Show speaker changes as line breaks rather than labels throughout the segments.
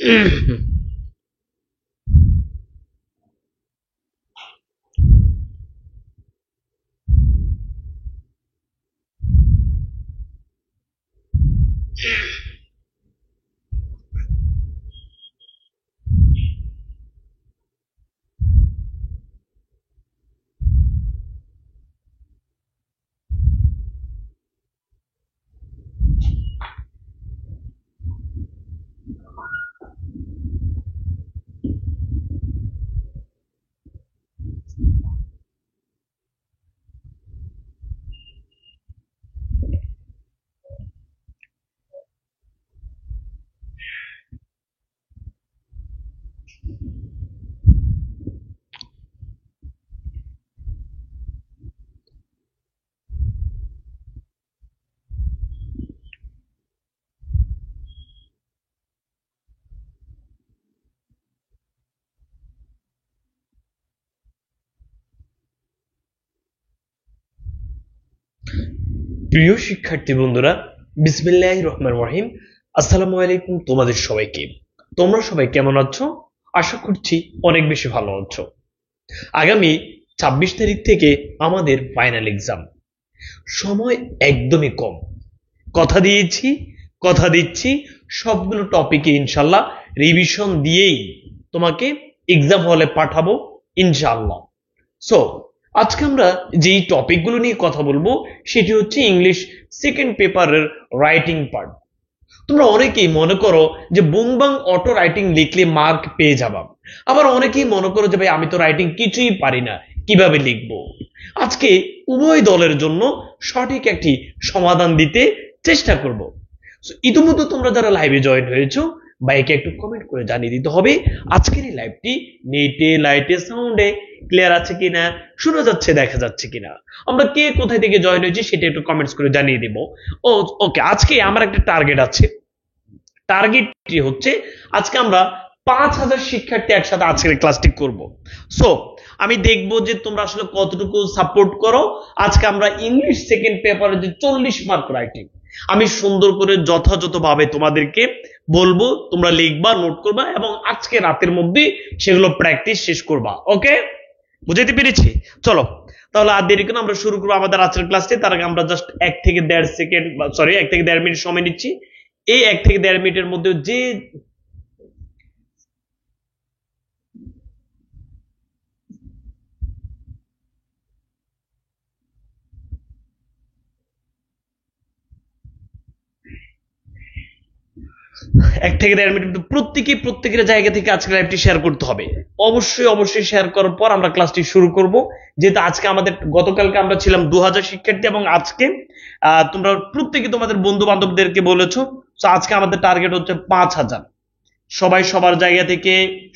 প্রিয় শিক্ষার্থী বন্ধুরা, বিসমিল্লাহির রহমানির রহিম। আসসালামু আলাইকুম তোমাদের সবাইকে। তোমরা সবাই কেমন আছো? আশা করছি অনেক বেশি ভালো আছো। আগামী 26 তারিখ থেকে আমাদের ফাইনাল এক্সাম। সময় একদমই কম। কথা দিয়েছি, কথা দিচ্ছি, সবগুলো টপিকে ইনশাল্লাহ রিভিশন দিয়েই তোমাকে এক্সাম হলে পাঠাবো ইনশাআল্লাহ। সো আজকে আমরা যেই টপিকগুলো নিয়ে কথা বলবো সেটি হচ্ছে ইংলিশ সেকেন্ড পেপারের রাইটিং পার্ট। তোমরা অনেকেই মনে করো যে বুংবাং অটো রাইটিং লিখলে মার্ক পেয়ে যাবা, আবার অনেকেই মনে করো যে ভাই আমি তো রাইটিং কিছুই পারি না, কিভাবে লিখবো। আজকে উভয় দলের জন্য সঠিক একটি সমাধান দিতে চেষ্টা করব। ইতিমধ্যে তোমরা যারা লাইভে জয়েন হয়েছো ভাইকে একটু কমেন্ট করে জানিয়ে দিতে হবে আজকের এই লাইভটি নেটে লাইটে সাউন্ডে ক্লিয়ার আছে কিনা, শোনা যাচ্ছে, দেখা যাচ্ছে কিনা। আমরা কে কোথায় থেকে জয়েন হয়েছি সেটা একটু কমেন্টস করে জানিয়ে দিব। ওকে, আজকে আমার একটা টার্গেট আছে। টার্গেটটি হচ্ছে আজকে আমরা 5000 শিক্ষার্থী একসাথে আজকের ক্লাসটি করব। সো আমি দেখবো যে তোমরা আসলে কতটুকু সাপোর্ট করো। আজকে আমরা ইংলিশ সেকেন্ড পেপারে যে 40 মার্ক রাইটিং আমি সুন্দর করে যথাযথভাবে তোমাদেরকে বলবো, তোমরা লিখবা, নোট করবা এবং আজকে রাতের মধ্যে সেগুলো প্র্যাকটিস শেষ করবা। ওকে, বুঝাইতে পেরেছি? চলো তাহলে আর দেরি করে আমরা শুরু করবো আমাদের আজকের ক্লাসটি। তার আগে আমরা জাস্ট 1 থেকে 1.5 সেকেন্ড, সরি 1 থেকে 1.5 মিনিট সময় নিচ্ছি। এই 1 থেকে 1.5 মিনিটের মধ্যে যে এক থেকে 1.5 মিনিট প্রত্যেকের জায়গা থেকে আজকে লাইভটি শেয়ার করতে হবে। অবশ্যই শেয়ার করার পর আমরা ক্লাসটি শুরু করব। যেহেতু আজকে আমাদের, গতকালকে আমরা ছিলাম 2000 শিক্ষার্থী এবং আজকে তোমরা প্রত্যেকে তোমাদের বন্ধু বান্ধবদেরকে বলেছো। তো আজকে আমাদের টার্গেট হচ্ছে 5000। সবাই সবার জায়গা থেকে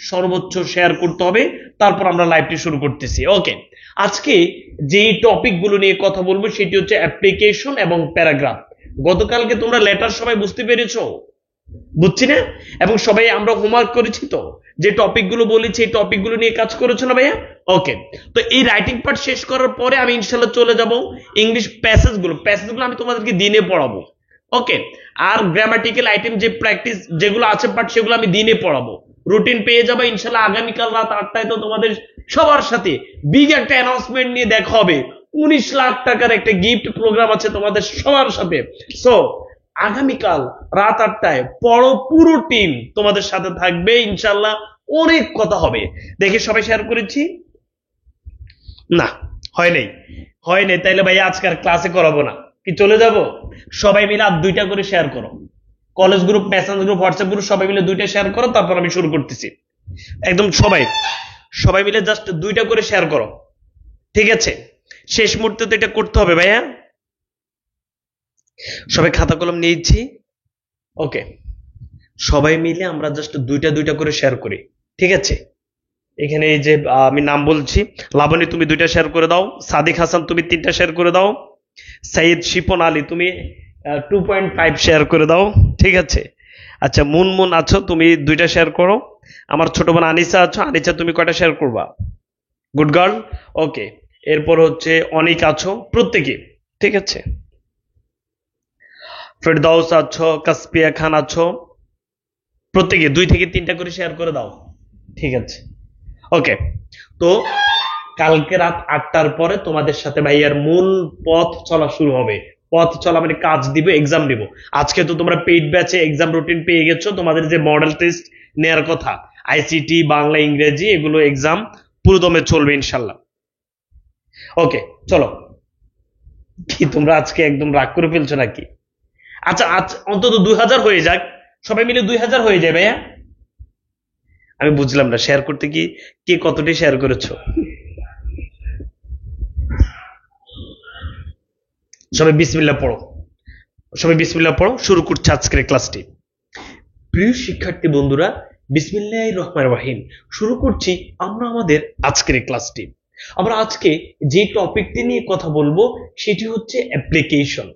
সর্বোচ্চ শেয়ার করতে হবে, তারপর আমরা লাইভটি শুরু করতেছি। ওকে, আজকে যেই টপিকগুলো নিয়ে কথা বলবো সেটি হচ্ছে অ্যাপ্লিকেশন এবং প্যারাগ্রাফ। গতকালকে তোমরা লেটার সবাই বুঝতে পেরেছো? বুঝছি না? এবং সবাই আমরা হোমওয়ার্ক করেছি তো, যে টপিকগুলো বলেছি এই টপিকগুলো নিয়ে কাজ করেছো না ভাইয়া? ওকে, তো এই রাইটিং পার্ট শেষ করার পরে আমি ইনশাল্লাহ চলে যাব ইংলিশ প্যাসেজগুলো আমি তোমাদেরকে দিনে পড়াবো। ওকে, আর গ্রামাটিক্যাল আইটেম যে প্র্যাকটিস যেগুলো আছে পার্ট সেগুলো আমি দিনে পড়াবো। রুটিন পেয়ে যাবে ইনশাল্লাহ। আগামীকাল রাত 8টায় তো তোমাদের সবার সাথে বিগ একটা অ্যানাউন্সমেন্ট নিয়ে দেখা হবে। 19 লাখ টাকার একটা গিফট প্রোগ্রাম আছে তোমাদের সবার সাথে। সো আগামীকাল রাত 8টায় পুরো টিম তোমাদের সাথে থাকবে ইনশাল্লাহ। অনেক কথা হবে। দেখে সবাই শেয়ার করেছি না? হয় নাই তাইলে ভাই আজকে আর ক্লাসে করাবো না, কি চলে যাব? সবাই মিলে আর 2টা করে শেয়ার করো। College group, Messenger group, WhatsApp group সবাই মিলে 2টা শেয়ার করো, তারপর আমি শুরু করতেছি। একদম সবাই মিলে জাস্ট 2টা করে শেয়ার করো, ঠিক আছে? শেষ মুহূর্তে তো এটা করতে হবে ভাইয়া। সবাই খাতা কলম নিয়েছি। ওকে, সবাই মিলে আমরা জাস্ট 2টা করে শেয়ার করি, ঠিক আছে? এখানে এই যে আমি নাম বলছি, লাবণী তুমি 2টা শেয়ার করে দাও, সাদিক হাসান তুমি 3টা শেয়ার করে দাও, সাইদ শিপন আলী তুমি 2.5 শেয়ার করে দাও, ঠিক আছে? আচ্ছা, মুনমুন আছো, তুমি 2টা শেয়ার করো। আমার ছোট বোন আনিসা আছো, আনিসা তুমি কয়টা শেয়ার করবা? Good girl. ওকে, এরপর হচ্ছে অনিক আছো প্রত্যেকে, ঠিক আছে? ফেরদাউস আছো, কাসপিয়া খান আছো, প্রত্যেকে 2 থেকে 3টা করে শেয়ার করে দাও। ঠিক আছে, ওকে। তো কালকে রাত 8টার পরে তোমাদের সাথে ভাইয়ার মূল পথ চলা শুরু হবে। পথ চলা মানে কাজ দিব, এক্সাম দিব। আজকে তো তোমরা পেইড ব্যাচে এক্সাম রুটিন পেয়ে গেছো। তোমাদের যে মডেল টেস্ট নেয়ার কথা, আইসিটি, বাংলা, ইংরেজি, এগুলো এক্সাম পুরোদমে চলবে ইনশাল্লাহ। ওকে, চলো। কি তোমরা আজকে একদম রাগ করে ফেলছো নাকি? আচ্ছা আচ্ছা, অন্তত 2000 হয়ে যাক, সবাই মিলে 2000 হয়ে যায় ভাইয়া। আমি বুঝলাম না শেয়ার করতে কি কে কতটি শেয়ার করেছো। সবাই বিসমিল্লাহ পড়ো, সবাই বিসমিল্লাহ পড়ো। শুরু করছে আজকের ক্লাসটি। প্রিয় শিক্ষার্থী বন্ধুরা, বিসমিল্লাহির রহমানির রহিম। শুরু করছি আমরা আমাদের আজকের ক্লাসটি। আমরা আজকে যে টপিকটি নিয়ে কথা বলবো সেটি হচ্ছে অ্যাপ্লিকেশন।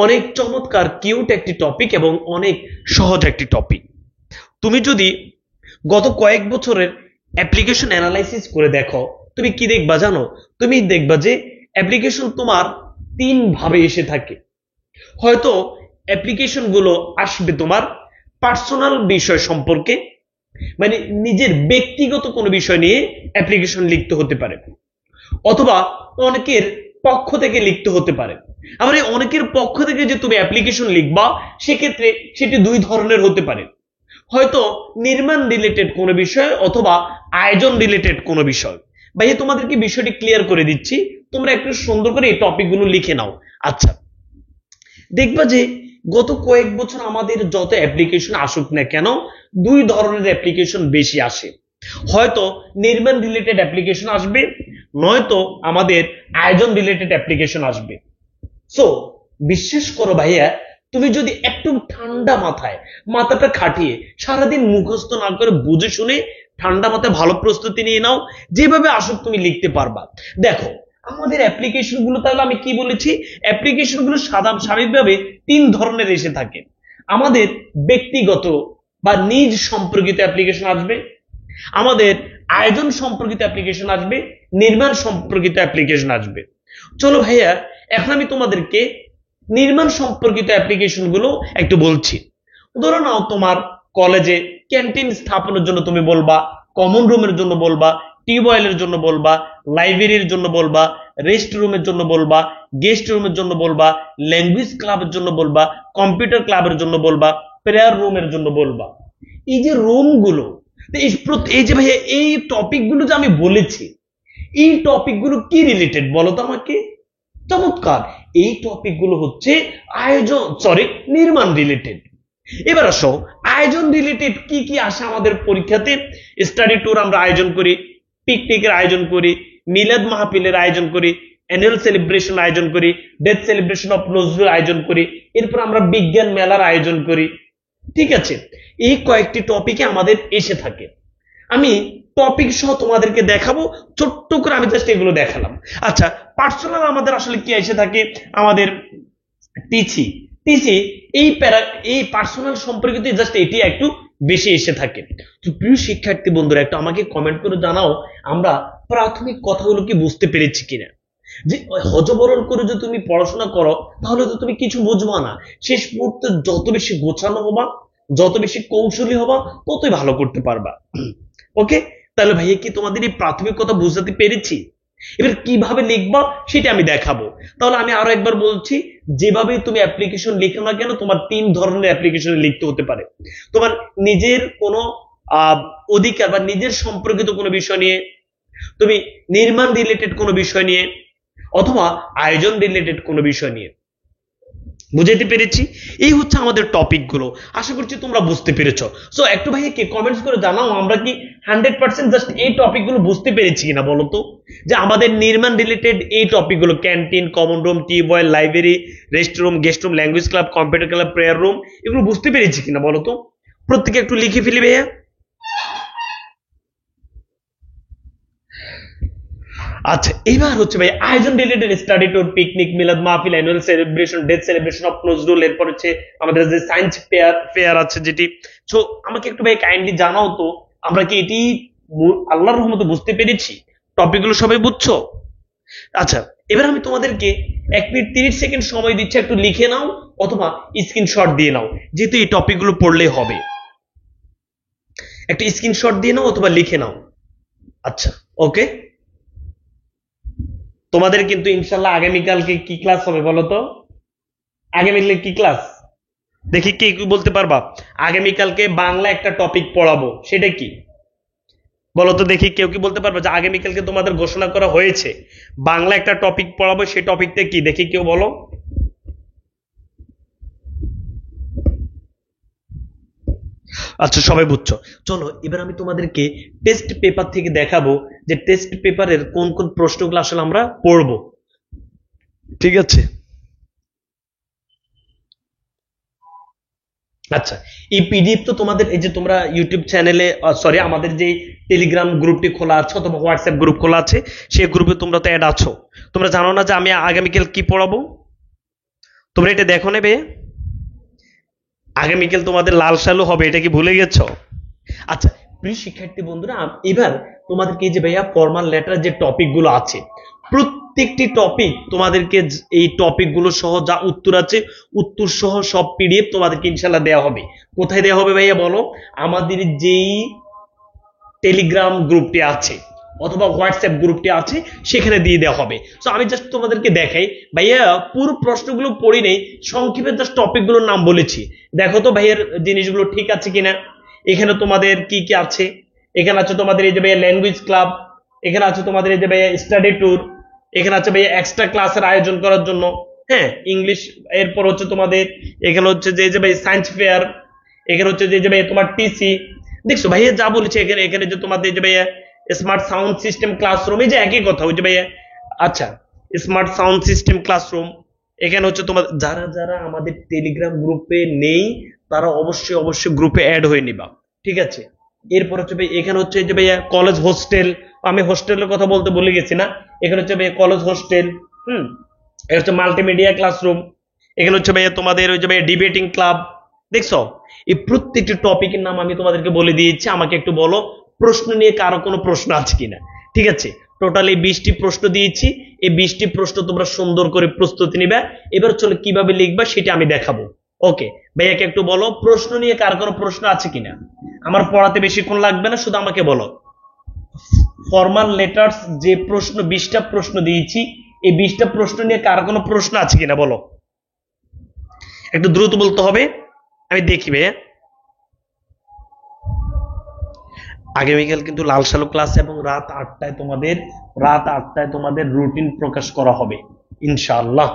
অনেক চমৎকার কিউট একটি টপিক এবং অনেক সহজ একটি টপিক। তুমি যদি গত কয়েক বছরের অ্যাপ্লিকেশন অ্যানালাইসিস করে দেখো, তুমি কি দেখবা জানো? তুমি দেখবা যে অ্যাপ্লিকেশন তোমার 3 ভাবে এসে থাকে। হয়তো অ্যাপ্লিকেশন গুলো আসবে তোমার পার্সোনাল বিষয় সম্পর্কে, মানে নিজের ব্যক্তিগত কোনো বিষয় নিয়ে অ্যাপ্লিকেশন লিখতে হতে পারে, অথবা অনেকের পক্ষ থেকে লিখতে হতে পারে। আবার এই অনেকের পক্ষ থেকে যে তুমি অ্যাপ্লিকেশন লিখবা, সেক্ষেত্রে সেটি 2 ধরনের হতে পারে। হয়তো নির্মাণ রিলেটেড কোনো বিষয় অথবা আয়োজন রিলেটেড কোনো বিষয়। ভাইয়া তোমাদেরকে বিষয়টি ক্লিয়ার করে দিচ্ছি, তোমরা একটু সুন্দর করে এই টপিকগুলো লিখে নাও। আচ্ছা, দেখবা যে গত কয়েক বছর আমাদের যত অ্যাপ্লিকেশন আসুক না কেন, 2 ধরনের অ্যাপ্লিকেশন বেশি আসে। হয়তো নির্মাণ রিলেটেড অ্যাপ্লিকেশন আসবে, নয়তো আমাদের আয়োজন রিলেটেড অ্যাপ্লিকেশন আসবে। সো বিশ্বাস করো ভাইয়া, তুমি যদি একটু ঠান্ডা মাথায় মাথাটা খাটিয়ে সারাদিন মুখস্থ না করে বুঝে শুনে ঠান্ডা মাথায় ভালো প্রস্তুতি নিয়ে নাও, যেভাবে আসুক তুমি লিখতে পারবা। দেখো আমাদের অ্যাপ্লিকেশন গুলো, তাহলে আমি কি বলেছি, অ্যাপ্লিকেশন গুলো স্বাভাবিকভাবে 3 ধরনের এসে থাকে। আমাদের ব্যক্তিগত বা নিজ সম্পর্কিত অ্যাপ্লিকেশন আসবে, আমাদের আয়োজন সম্পর্কিত অ্যাপ্লিকেশন আসবে, নির্মাণ সম্পর্কিত অ্যাপ্লিকেশন আসবে। চলো ভাইয়া, এখন আমি তোমাদেরকে নির্মাণ সম্পর্কিত অ্যাপ্লিকেশন গুলো একটু বলছি। ধরো নাও, তোমার কলেজে ক্যান্টিন স্থাপনের জন্য তুমি বলবা, কমন রুমের জন্য বলবা, টিউবওয়েলের জন্য বলবা, লাইব্রেরির জন্য বলবা, রেস্ট রুমের জন্য বলবা, গেস্ট রুমের জন্য বলবা, ল্যাঙ্গুয়েজ ক্লাবের জন্য বলবা, কম্পিউটার ক্লাবের জন্য বলবা, প্রেয়ার রুমের জন্য বলবা। এই যে রুম গুলো, এই যে ভাইয়া এই টপিক গুলো যে আমি বলেছি, এই টপিক গুলো কি রিলেটেড বলো তো আমাকে? চমৎকার, এই টপিক গুলো হচ্ছে নির্মাণ রিলেটেড। এবার আসো, আয়োজন রিলেটেড কি কি আসে আমাদের পরীক্ষাতে? স্টাডি ট্যুর আমরা আয়োজন করি, পিকনিকের আয়োজন করি, মিলাদ মাহফিলের আয়োজন করি, অ্যানুয়াল সেলিব্রেশন আয়োজন করি, ডেথ সেলিব্রেশন অফ নজরুল আয়োজন করি, এরপর আমরা বিজ্ঞান মেলার আয়োজন করি। ঠিক আছে, এই কয়েকটি টপিকে আমাদের এসে থাকে। আমি টপিক সহ তোমাদেরকে দেখাবো, ছোট্ট করে আমি জাস্ট এগুলো দেখালাম। আচ্ছা, পার্সোনাল আমাদের আসলে কি এসে থাকে? আমাদের টিসি টিসি এই পার্সোনাল সম্পর্কিত জাস্ট এটি একটু বেশি এসে থাকে। তো প্রিয় শিক্ষার্থী বন্ধুরা, একটু আমাকে কমেন্ট করে জানাও, আমরা প্রাথমিক কথাগুলো কি বুঝতে পেরেছি কিনা। যে হজবরল করে যদি তুমি পড়াশোনা করো, তাহলে তো তুমি কিছু বুঝবা না। শেষ মুহূর্তে যত বেশি গোছানো হবা, যত বেশি কৌশলী হবা, ততই ভালো করতে পারবা। ওকে, তাহলে ভাইয়া কি তোমাদের এই প্রাথমিক কথা বুঝাতে পেরেছি? এবার কিভাবে লিখবা সেটা আমি দেখাবো। তাহলে আমি আরো একবার বলছি, যেভাবে তুমি অ্যাপ্লিকেশন লিখো না কেন, তোমার 3 ধরনের অ্যাপ্লিকেশন লিখতে হতে পারে। তোমার নিজের কোনো অধিকার বা নিজের সম্পর্কিত কোনো বিষয় নিয়ে, তুমি নির্মাণ রিলেটেড কোনো বিষয় নিয়ে, অথবা আয়োজন রিলেটেড কোনো বিষয় নিয়ে। বুঝাইতে পেরেছি? এই হচ্ছে আমাদের টপিক গুলো। আশা করছি তোমরা বুঝতে পেরেছো। সো একটু ভাইয়া কি কমেন্টস করে জানাও, আমরা কি 100% জাস্ট এই টপিক গুলো বুঝতে পেরেছি কিনা বলো তো। যে আমাদের নির্মাণ রিলেটেড এই টপিক গুলো, canteen, common room, tubewell, library, rest room, guest room, language club, computer club, prayer room, এগুলো বুঝতে পেরেছি কিনা বলো তো। প্রত্যেকে একটু লিখে ফেলি ভাইয়া। আচ্ছা, এবার হচ্ছে ভাই আয়োজন রিলেটেড স্টাডি ট্যুর, পিকনিক, মিলাদ মাহফিল, annual celebration, death celebration of Nazrul, এরপর হচ্ছে আমাদের যে সায়েন্স ফেয়ার আছে যেটি। সো আমাকে একটু ভাই কাইন্ডলি জানাও তো, আমরা কি এটি আল্লাহর রহমতে বুঝতে পেরেছি? টপিক গুলো সবাই বুঝছো? আচ্ছা, এবার আমি তোমাদেরকে 1 মিনিট 30 সেকেন্ড সময় দিচ্ছি, একটু লিখে নাও অথবা স্ক্রিনশট দিয়ে নাও, যেহেতু এই টপিক গুলো পড়লে হবে। একটা স্ক্রিনশট দিয়ে নাও অথবা লিখে নাও। আচ্ছা, ওকে। তোমাদের কিন্তু ইনশাল্লাহ আগামীকালকে কি ক্লাস হবে বলো তো? আগামীকালকে কি ক্লাস? দেখি কে কি বলতে পারবা। আগামীকালকে বাংলা একটা টপিক পড়াবো, সেটা কি বলো তো দেখি, কেউ কি বলতে পারবে যে আগামীকালকে তোমাদের ঘোষণা করা হয়েছে বাংলা একটা টপিক পড়াবো, সেই টপিকটা কি? দেখি কেউ বলো। আচ্ছা, সবাই বুঝছো। চলো এবার আমি তোমাদেরকে টেস্ট পেপার থেকে দেখাবো যে টেস্ট পেপারের কোন কোন প্রশ্নগুলো আসলে আমরা পড়বো, ঠিক আছে? আচ্ছা, এই পিডিএফ তো তোমাদের এই যে তোমরা ইউটিউব চ্যানেলে, সরি আমাদের যে টেলিগ্রাম গ্রুপটি খোলা আছে অথবা হোয়াটসঅ্যাপ গ্রুপ খোলা আছে, সেই গ্রুপে তোমরা তো অ্যাড আছো। তোমরা জানো না যে আমি আগামীকাল কি পড়াবো? তোমরা এটা দেখো নেবে, আগামীকাল তোমাদের লাল সালু হবে, এটা কি ভুলে গেছো? আচ্ছা, প্রিয় শিক্ষার্থী বন্ধুরা, এবার তোমাদেরকে এই যে ভাইয়া ফর্মাল লেটার যে টপিক গুলো আছে, প্রত্যেকটি টপিক তোমাদেরকে এই টপিক গুলো সহ যা উত্তর আছে উত্তর সহ সব পিডিএফ তোমাদেরকে ইনশাল্লাহ দেওয়া হবে। কোথায় দেওয়া হবে ভাইয়া বলো? আমাদের যেই টেলিগ্রাম গ্রুপটি আছে অথবা হোয়াটসঅ্যাপ গ্রুপটি আছে সেখানে দিয়ে দেওয়া হবে। তো আমি জাস্ট তোমাদেরকে দেখাই ভাইয়া, পুরো প্রশ্নগুলো পড়ি নেই, সংক্ষেপে জাস্ট টপিকগুলোর নাম বলেছি। দেখো তো ভাইয়ের জিনিসগুলো ঠিক আছে কিনা। এখানে তোমাদের কি কি আছে? এখানে আছে তোমাদের এই যে ভাইয়া ল্যাঙ্গুয়েজ ক্লাব, এখানে আছে তোমাদের এই যে ভাইয়া স্টাডি ট্যুর, এখানে আছে ভাইয়া এক্সট্রা ক্লাসের আয়োজন করার জন্য, হ্যাঁ ইংলিশ। এরপর হচ্ছে তোমাদের এখানে হচ্ছে যে ভাই সায়েন্স ফেয়ার, এখানে হচ্ছে যে ভাইয়া তোমার টিসি। দেখছো ভাইয়া যা বলেছে এখানে, এখানে যে তোমাদের যে ভাইয়া স্মার্ট সাউন্ড সিস্টেম ক্লাসরুম, এই যে একই কথা ওই যে ভাইয়া। আচ্ছা, স্মার্ট সাউন্ড সিস্টেম ক্লাসরুম। এখানে হচ্ছে তোমার যারা যারা আমাদের টেলিগ্রাম গ্রুপে নেই তারা অবশ্যই অবশ্যই গ্রুপে অ্যাড হয়ে নিবা, ঠিক আছে? এরপর হচ্ছে ভাই এখানে হচ্ছে যে ভাইয়া কলেজ হোস্টেল, আমি হোস্টেলের কথা বলতে ভুলে গেছি না। এখানে হচ্ছে ভাইয়া কলেজ হোস্টেল, এটা হচ্ছে মাল্টিমিডিয়া ক্লাসরুম। এখানে হচ্ছে ভাইয়া তোমাদের ওই যে ভাইয়া ডিবেটিং ক্লাব। দেখছো, এই প্রত্যেকটি টপিকের নাম আমি তোমাদেরকে বলে দিয়েছি। আমাকে একটু বলো প্রশ্ন নিয়ে কারো কোনো প্রশ্ন আছে কিনা, ঠিক আছে? টোটালি 20টি প্রশ্ন দিয়েছি, এই 20টি প্রশ্ন তোমরা সুন্দর করে প্রস্তুতি নিবে। এবার চলো কিভাবে লিখবা সেটা আমি দেখাবো। ওকে, ভাইয়াকে একটু বলো প্রশ্ন নিয়ে কার কোনো প্রশ্ন আছে কিনা। আমার পড়াতে বেশিক্ষণ লাগবে না, শুধু আমাকে বলো ফর্মাল লেটার্স যে প্রশ্ন 20টা প্রশ্ন দিয়েছি, এই 20টা প্রশ্ন নিয়ে কার কোনো প্রশ্ন আছে কিনা বলো। একটু দ্রুত বলতে হবে, আমি দেখি ভাইয়া। আগামীকাল কিন্তু লাল সালু ক্লাস এবং রাত 8টায় তোমাদের রুটিন প্রকাশ করা হবে ইনশাআল্লাহ,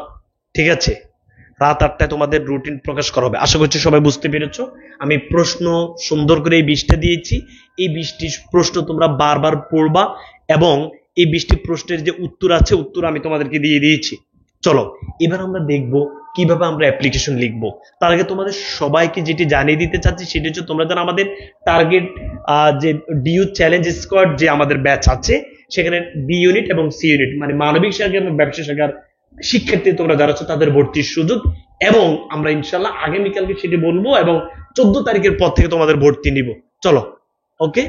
ঠিক আছে? রাত 8টায় তোমাদের রুটিন প্রকাশ করা হবে। আশা করছি সবাই বুঝতে পেরেছো। আমি প্রশ্ন সুন্দর করে এই 20টা দিয়েছি, এই 20টি প্রশ্ন তোমরা বারবার পড়বা এবং এই 20টি প্রশ্নের যে উত্তর আছে উত্তর আমি তোমাদেরকে দিয়ে দিয়েছি। চলো এবার আমরা দেখব কিভাবে আমরা অ্যাপ্লিকেশন লিখবো। তার আগে তোমাদের সবাইকে যেটি জানিয়ে দিতে চাচ্ছি সেটি হচ্ছে তোমরা যারা আমাদের টার্গেট যে ডিইউ চ্যালেঞ্জ স্কোয়াড যে আমাদের ব্যাচ আছে, সেখানে বি ইউনিট এবং সি ইউনিট মানে মানবিক শাখা এবং ব্যবসা শাখার শিক্ষার্থী তোমরা যারা আছো তাদের ভর্তির সুযোগ, এবং আমরা ইনশাল্লাহ আগামীকালকে সেটি বলবো এবং 14 তারিখের পর থেকে তোমাদের ভর্তি নিব। চলো, ওকে,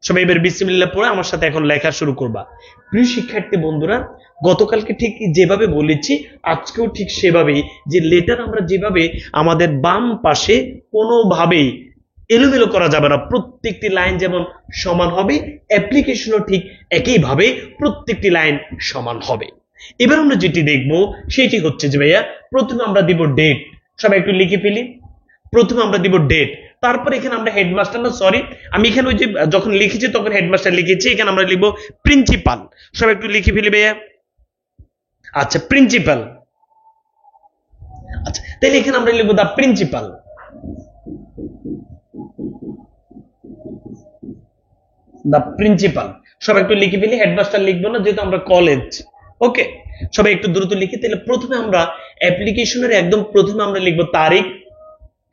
সবাই এবার বিসমিল্লাহ পড়ে আমার সাথে এখন লেখা শুরু করবা। প্রিয় শিক্ষার্থী বন্ধুরা, গতকালকে ঠিক যেভাবে বলেছি আজকেও ঠিক সেভাবেই, যে লেটার আমরা যেভাবে আমাদের বাম পাশে কোনোভাবেই এলোমেলো করা যাবে না, প্রত্যেকটি লাইন যেমন সমান হবে অ্যাপ্লিকেশনও ঠিক একইভাবে প্রত্যেকটি লাইন সমান হবে। এবার আমরা যেটি দেখবো সেটি হচ্ছে যে ভাইয়া প্রথমে আমরা দিব ডেট। সবাই একটু লিখে ফেলি। প্রথমে আমরা দিব ডেট, তারপর এখানে আমরা হেডমাস্টার, না সরি আমি এখানে ওই যে যখন লিখেছি তখন হেডমাস্টার লিখেছি, এখানে আমরা লিখবো প্রিন্সিপাল। সবাই একটু লিখে ফেলি ভাইয়া। আচ্ছা, প্রিন্সিপাল। আচ্ছা, তাহলে এখানে আমরা লিখবো দা প্রিন্সিপাল। দা প্রিন্সিপাল সবাই একটু লিখে ফেলি, হেডমাস্টার লিখবো না যেহেতু আমরা কলেজ। ওকে, সবাই একটু দ্রুত লিখি। তাহলে প্রথমে আমরা অ্যাপ্লিকেশনের একদম প্রথমে আমরা লিখবো তারিখ।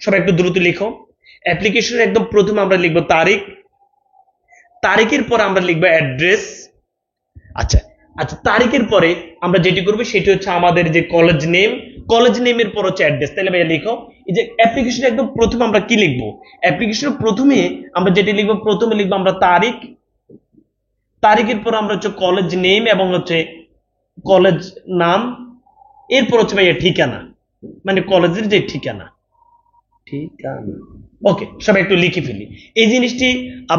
সবাই একটু দ্রুত লিখো। অ্যাপ্লিকেশনের একদম প্রথমে আমরা লিখবো তারিখ, তারিখের পর আমরা লিখবো অ্যাড্রেস। আচ্ছা আচ্ছা, তারিখের পরে আমরা যেটি করবো সেটি হচ্ছে আমাদের যে কলেজ নেম, কলেজ নেমের পর হচ্ছে অ্যাড্রেস। তাহলে ভাইয়া লিখো, এই যে অ্যাপ্লিকেশন একদম প্রথমে আমরা কি লিখবো, অ্যাপ্লিকেশনের প্রথমে আমরা যেটি লিখবো প্রথমে লিখবো আমরা তারিখ, তারিখের পর আমরা হচ্ছে কলেজ নেম এবং হচ্ছে কলেজ নাম, এরপর হচ্ছে ভাইয়া ঠিকানা, মানে কলেজের যে ঠিকানা, ঠিকানা। ওকে, সবাই একটু লিখে ফেলি এই জিনিসটি।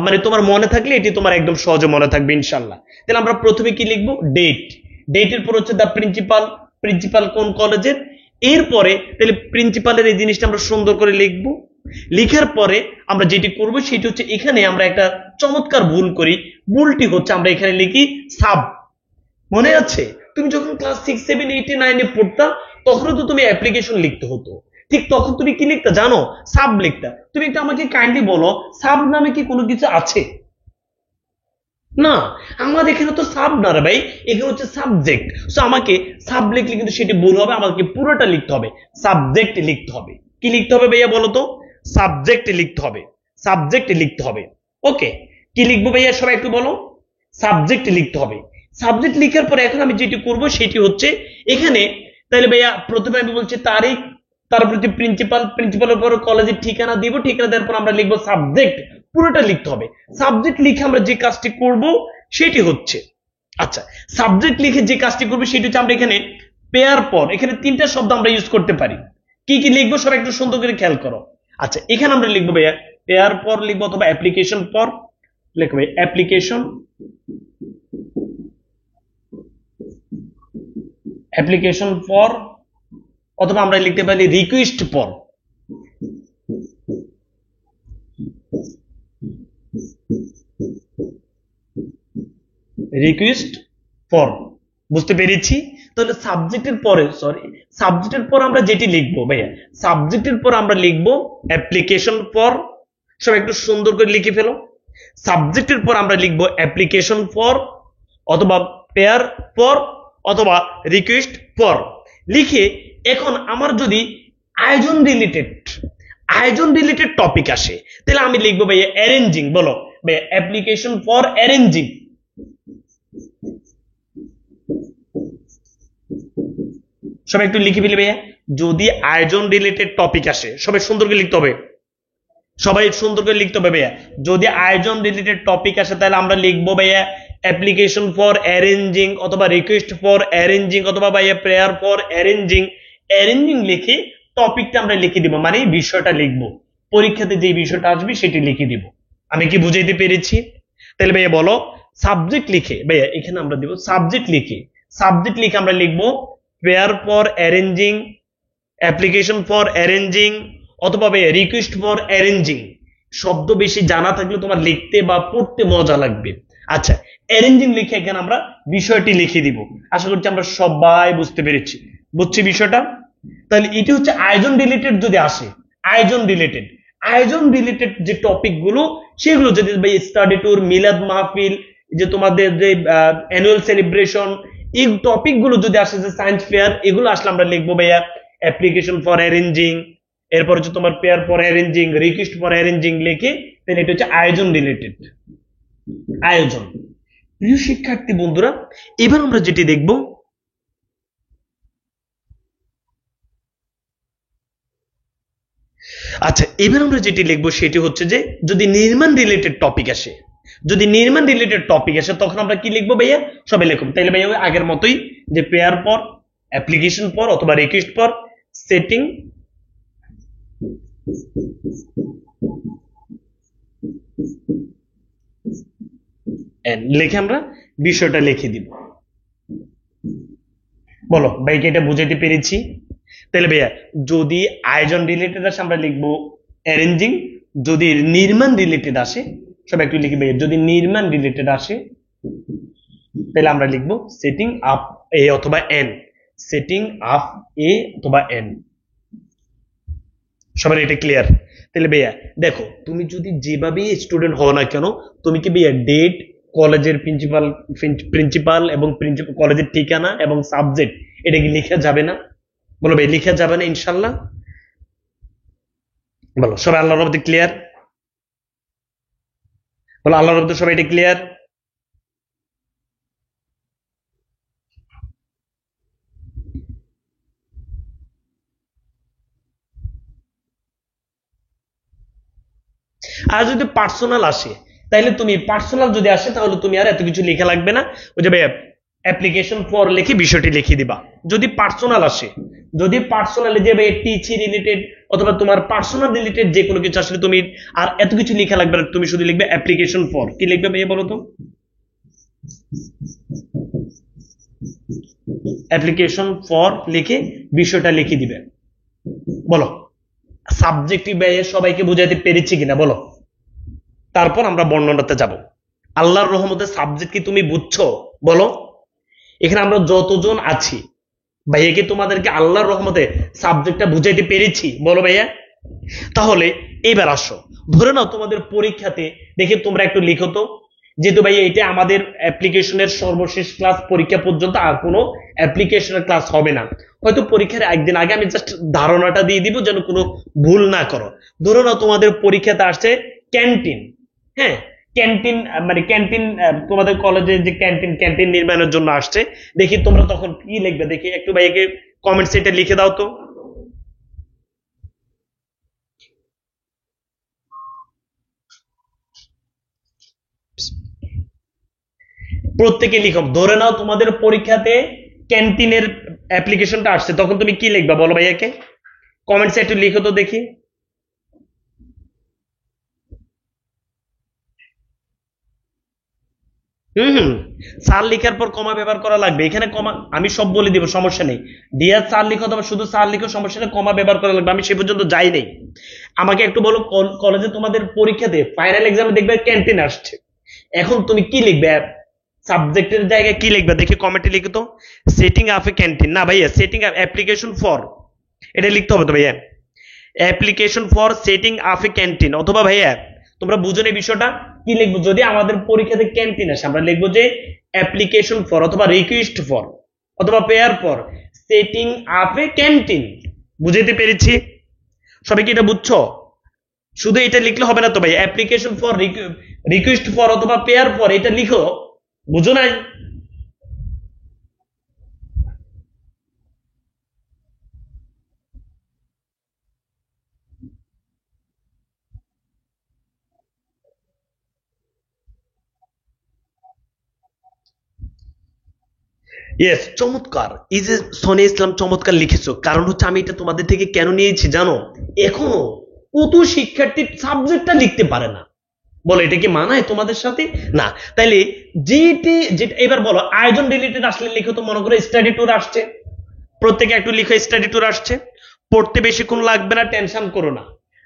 মানে তোমার মনে থাকলে এটি তোমার একদম সহজে মনে থাকবে ইনশাল্লাহ। তাহলে আমরা প্রথমে কি লিখবো? ডেট। ডেটের পর হচ্ছে দা প্রিন্সিপাল। প্রিন্সিপাল কোন কলেজের। এরপরে তাহলে প্রিন্সিপালের এই জিনিসটা আমরা সুন্দর করে লিখবো। লিখার পরে আমরা যেটি করব সেটি হচ্ছে এখানে আমরা একটা চমৎকার ভুল করি। ভুলটি হচ্ছে আমরা এখানে লিখি সাব। মনে আছে তুমি যখন ক্লাস 6, 7, 8, 9 পড়তা তখনও তো তুমি অ্যাপ্লিকেশন লিখতে হতো। ঠিক তখন তুমি কি লিখতা জানো? সাব লিখতা। তুমি একটু আমাকে কাইন্ডলি বলো সাব নামে কি কোনো কিছু আছে? না, আমাদের এখানে তো সাব না রে ভাই, এখানে হচ্ছে সাবজেক্ট। সো আমাকে সাব লিখলে কিন্তু সেটি ভুল হবে, আমাকে পুরোটা লিখতে হবে, সাবজেক্ট লিখতে হবে। কি লিখতে হবে ভাইয়া বলো তো? সাবজেক্ট লিখতে হবে, সাবজেক্ট লিখতে হবে। ওকে, কি লিখবো ভাইয়া সবাই একটু বলো? সাবজেক্ট লিখতে হবে। সাবজেক্ট লিখার পরে এখন আমি যেটি করব সেটি হচ্ছে এখানে, তাহলে ভাইয়া প্রথমে আমি বলছি তারিখ, তারপর প্রিন্সিপাল, প্রিন্সিপালের পর কলেজের ঠিকানা দিব, ঠিকানা দেওয়ার পর আমরা লিখবো সাবজেক্ট। পুরোটা লিখতে হবে। সাবজেক্ট লিখে আমরা যে কাজটি করব সেটি হচ্ছে, আচ্ছা সাবজেক্ট লিখে যে কাজটি করবে সেটি হচ্ছে আমরা এখানে পেয়ার পর, এখানে তিনটা শব্দ আমরা ইউজ করতে পারি। কি কি লিখবো সবাই একটু সুন্দর করে খেয়াল করো। আচ্ছা এখানে আমরা লিখবো ভাইয়া পেয়ার পর লিখবো, অথবা অ্যাপ্লিকেশন পর লিখবে, অ্যাপ্লিকেশন, অ্যাপ্লিকেশন পর, অথবা আমরা লিখতে পারি রিকোয়েস্ট পর। Request for. বুঝতে পেরেছি? তাহলে সাবজেক্টের পরে, সরি সাবজেক্টের পর আমরা যেটি লিখবো ভাইয়া, সাবজেক্টের পর আমরা লিখবো অ্যাপ্লিকেশন ফর। সব একটু সুন্দর করে লিখে ফেলো। সাবজেক্টের পর আমরা লিখবো অ্যাপ্লিকেশন ফর, অথবা পেয়ার ফর, অথবা রিকোয়েস্ট ফর। লিখে এখন আমার যদি আয়োজন রিলেটেড টপিক আসে তাহলে আমি লিখবো ভাইয়া অ্যারেঞ্জিং। বলো ভাইয়া অ্যাপ্লিকেশন ফর অ্যারেঞ্জিং। সবাই একটু লিখে ফেলি ভাইয়া, যদি আয়োজন রিলেটেড টপিক আসে সবাই সুন্দর করে লিখতে হবে, সবাই সুন্দর করে লিখতে হবে ভাইয়া। যদি আয়োজন রিলেটেড টপিক আসে তাহলে আমরা লিখবো ভাইয়া অ্যাপ্লিকেশন ফর অ্যারেঞ্জিং, অথবা রিকোয়েস্ট ফর অ্যারেঞ্জিং, অথবা ভাইয়া প্রেয়ার ফর অ্যারেঞ্জিং। অ্যারেঞ্জিং লিখে টপিকটা আমরা লিখে দিব, মানে বিষয়টা লিখবো, পরীক্ষাতে যে বিষয়টা আসবে সেটি লিখে দিব। আমি কি বুঝাইতে পেরেছি? তাহলে ভাইয়া বলো সাবজেক্ট লিখে, ভাইয়া এখানে আমরা দিব সাবজেক্ট লিখে আমরা লিখবো prayer for arranging, application for arranging, অথবা ভাইয়া রিকোয়েস্ট ফর অ্যারেঞ্জিং। শব্দ বেশি জানা থাকলে তোমার লিখতে বা পড়তে মজা লাগবে। আচ্ছা অ্যারেঞ্জিং লিখে এখানে আমরা বিষয়টি লিখে দিব। আশা করছি আমরা সবাই বুঝতে পেরেছি, বুঝছি বিষয়টা? তাহলে এটি হচ্ছে আয়োজন রিলেটেড। যদি আসে আয়োজন রিলেটেড যে টপিক গুলো সেগুলো যদি ভাই স্টাডি ট্যুর, মিলাদ মাহফিল, যে তোমাদের যে অ্যানুয়াল সেলিব্রেশন, এই টপিক গুলো যদি আসে, যে সায়েন্স ফেয়ার, এগুলো আসলে আমরা লিখবো ভাইয়া অ্যাপ্লিকেশন ফর অ্যারেঞ্জিং, এরপর হচ্ছে তোমার pair for arranging, request for arranging লিখে, তাহলে এটা হচ্ছে আয়োজন রিলেটেড। আয়োজন। প্রিয় শিক্ষার্থী বন্ধুরা, এবার আমরা যেটি দেখব, আচ্ছা এবার আমরা যেটি লিখবো সেটি হচ্ছে যে যদি নির্মাণ রিলেটেড টপিক আসে, তখন আমরা কি লিখবো ভাইয়া? সবাই লিখুন। তাইলে ভাইয়া ওই আগের মতোই, যে প্রেয়ার পর, অ্যাপ্লিকেশন পর, অথবা রিকোয়েস্ট পর, সেটিং লিখে আমরা বিষয়টা লিখে দিব। বলো ভাইকে এটা বুঝাইতে পেরেছি? তাহলে ভাইয়া যদি আয়োজন রিলেটেড আসে আমরা লিখবো অ্যারেঞ্জিং, যদি নির্মাণ রিলেটেড আসে সবাই একটু লিখে ভাইয়া, যদি নির্মাণ রিলেটেড আসে তাহলে আমরা লিখবো সেটিং আপ এ অথবা এন, সেটিং আপ এ অথবা এন। সবার এটা ক্লিয়ার? তাহলে ভাইয়া দেখো, তুমি যদি যেভাবে স্টুডেন্ট হও না কেন, তুমি কি ভাইয়া ডেট, কলেজের প্রিন্সিপাল এবং কলেজের ঠিকানা এবং সাবজেক্ট, এটা কি লেখা যাবে না? বলো ভাই লেখা যাবে না ইনশাল্লাহ? বলো সবাই আল্লাহর রহমতে ক্লিয়ার? বলো আল্লাহর রহমতে সবাই এটা ক্লিয়ার? আর যদি পার্সোনাল আসে, তাহলে তুমি পার্সোনাল যদি আসে তাহলে তুমি আর এত কিছু লেখা লাগবে না, ওই যে ভাইয়া অ্যাপ্লিকেশন ফর লিখে বিষয়টি লিখে দিবা। যদি পার্সোনাল আসে, যদি পার্সোনালি যে টিচি রিলেটেড অথবা তোমার পার্সোনাল রিলেটেড যে কোনো কিছু আসলে তুমি আর এত কিছু লেখা লাগবে না, তুমি শুধু লিখবে অ্যাপ্লিকেশন ফর। কি লিখবে ভাইয়া বলো তো? অ্যাপ্লিকেশন ফর লিখে বিষয়টা লিখে দিবে। বলো সাবজেক্টিভ ভাইয়া সবাইকে বুঝাইতে পেরেছি কিনা বলো, তারপর আমরা বর্ণনাতে যাব। আল্লাহর রহমতে সাবজেক্ট কি তুমি বুঝছো বলো? এখানে আমরা যতজন আছি ভাইয়া কি তোমাদেরকে আল্লাহর রহমতে সাবজেক্টটা বুঝাইতে পেরেছি বলো ভাইয়া? তাহলে এবার আসো, ধরে নাও তোমাদের পরীক্ষাতে দেখে তোমরা একটু লিখো তো, যেহেতু ভাইয়া এটা আমাদের অ্যাপ্লিকেশনের সর্বশেষ ক্লাস, পরীক্ষা পর্যন্ত আর কোনো অ্যাপ্লিকেশনের ক্লাস হবে না। হয়তো পরীক্ষার একদিন আগে আমি জাস্ট ধারণাটা দিয়ে দিব যেন কোনো ভুল না করো। ধরে নাও তোমাদের পরীক্ষাতে আসছে ক্যান্টিন, হ্যাঁ ক্যান্টিন, মানে ক্যান্টিন তোমাদের কলেজে যে ক্যান্টিন নির্মাণের জন্য আসছে, দেখি তোমরা তখন কি লিখবে দেখি একটু ভাইয়াকে কমেন্টস এটা লিখে দাও তো। প্রত্যেকে লিখো, ধরে নাও তোমাদের পরীক্ষাতে ক্যান্টিনের অ্যাপ্লিকেশনটা আসছে, তখন তুমি কি লিখবা বলো ভাইয়াকে? কমেন্টসে একটু লিখো তো দেখি। হুম, স্যার লিখার পর কমা ব্যবহার করা লাগবে, এখানে কমা আমি সব বলে দিব, সমস্যা নেই। ডিয়ার স্যার লিখো অথবা শুধু স্যার লিখো, সমস্যা নেই, কমা ব্যবহার করা লাগবে, আমি সে পর্যন্ত যাই নেই। আমাকে একটু বলো, কলেজে তোমাদের পরীক্ষাতে ফাইনাল এক্সামে দেখবে ক্যান্টিন আসছে, এখন তুমি কি লিখবে? সাবজেক্টের জায়গায় কি লিখবে দেখি কমেন্টে লিখো তো। সেটিং আপ এ ক্যান্টিন, না ভাইয়া সেটিং আপ অ্যাপ্লিকেশন ফর, এটা লিখতে হবে তো ভাইয়া, application for setting up a canteen. অথবা ভাইয়া তোমরা বুঝো এই বিষয়টা, কি লিখবো যদি আমাদের পরীক্ষাতে ক্যান্টিন আসে, আমরা লিখবো যে অ্যাপ্লিকেশন ফর অথবা রিকোয়েস্ট ফর অথবা pair for setting up a canteen. বুঝাইতে পেরেছি? সবাই কি এটা বুঝছো? শুধু এটা লিখলে হবে না তো ভাই, অ্যাপ্লিকেশন ফর রিকোয়েস্ট ফর অথবা পেয়ার ফর এটা লিখো, বুঝো নাই? ইয়েস, চমৎকার। এই যে সোনিয়া ইসলাম চমৎকার লিখেছো, কারণ হচ্ছে আমি এটা তোমাদের থেকে কেন নিয়েছি জানো? এখনো কত শিক্ষার্থী সাবজেক্টটা লিখতে পারে না, বলো এটা কি মানায় তোমাদের সাথে? না। তাইলে যেটি যেটা এবার বলো আয়োজন রিলেটেড আসলে লিখো তো। মনে করো স্টাডি ট্যুর আসছে, প্রত্যেকে একটু লিখো স্টাডি ট্যুর আসছে, পড়তে বেশিক্ষণ লাগবে না, টেনশন করো না।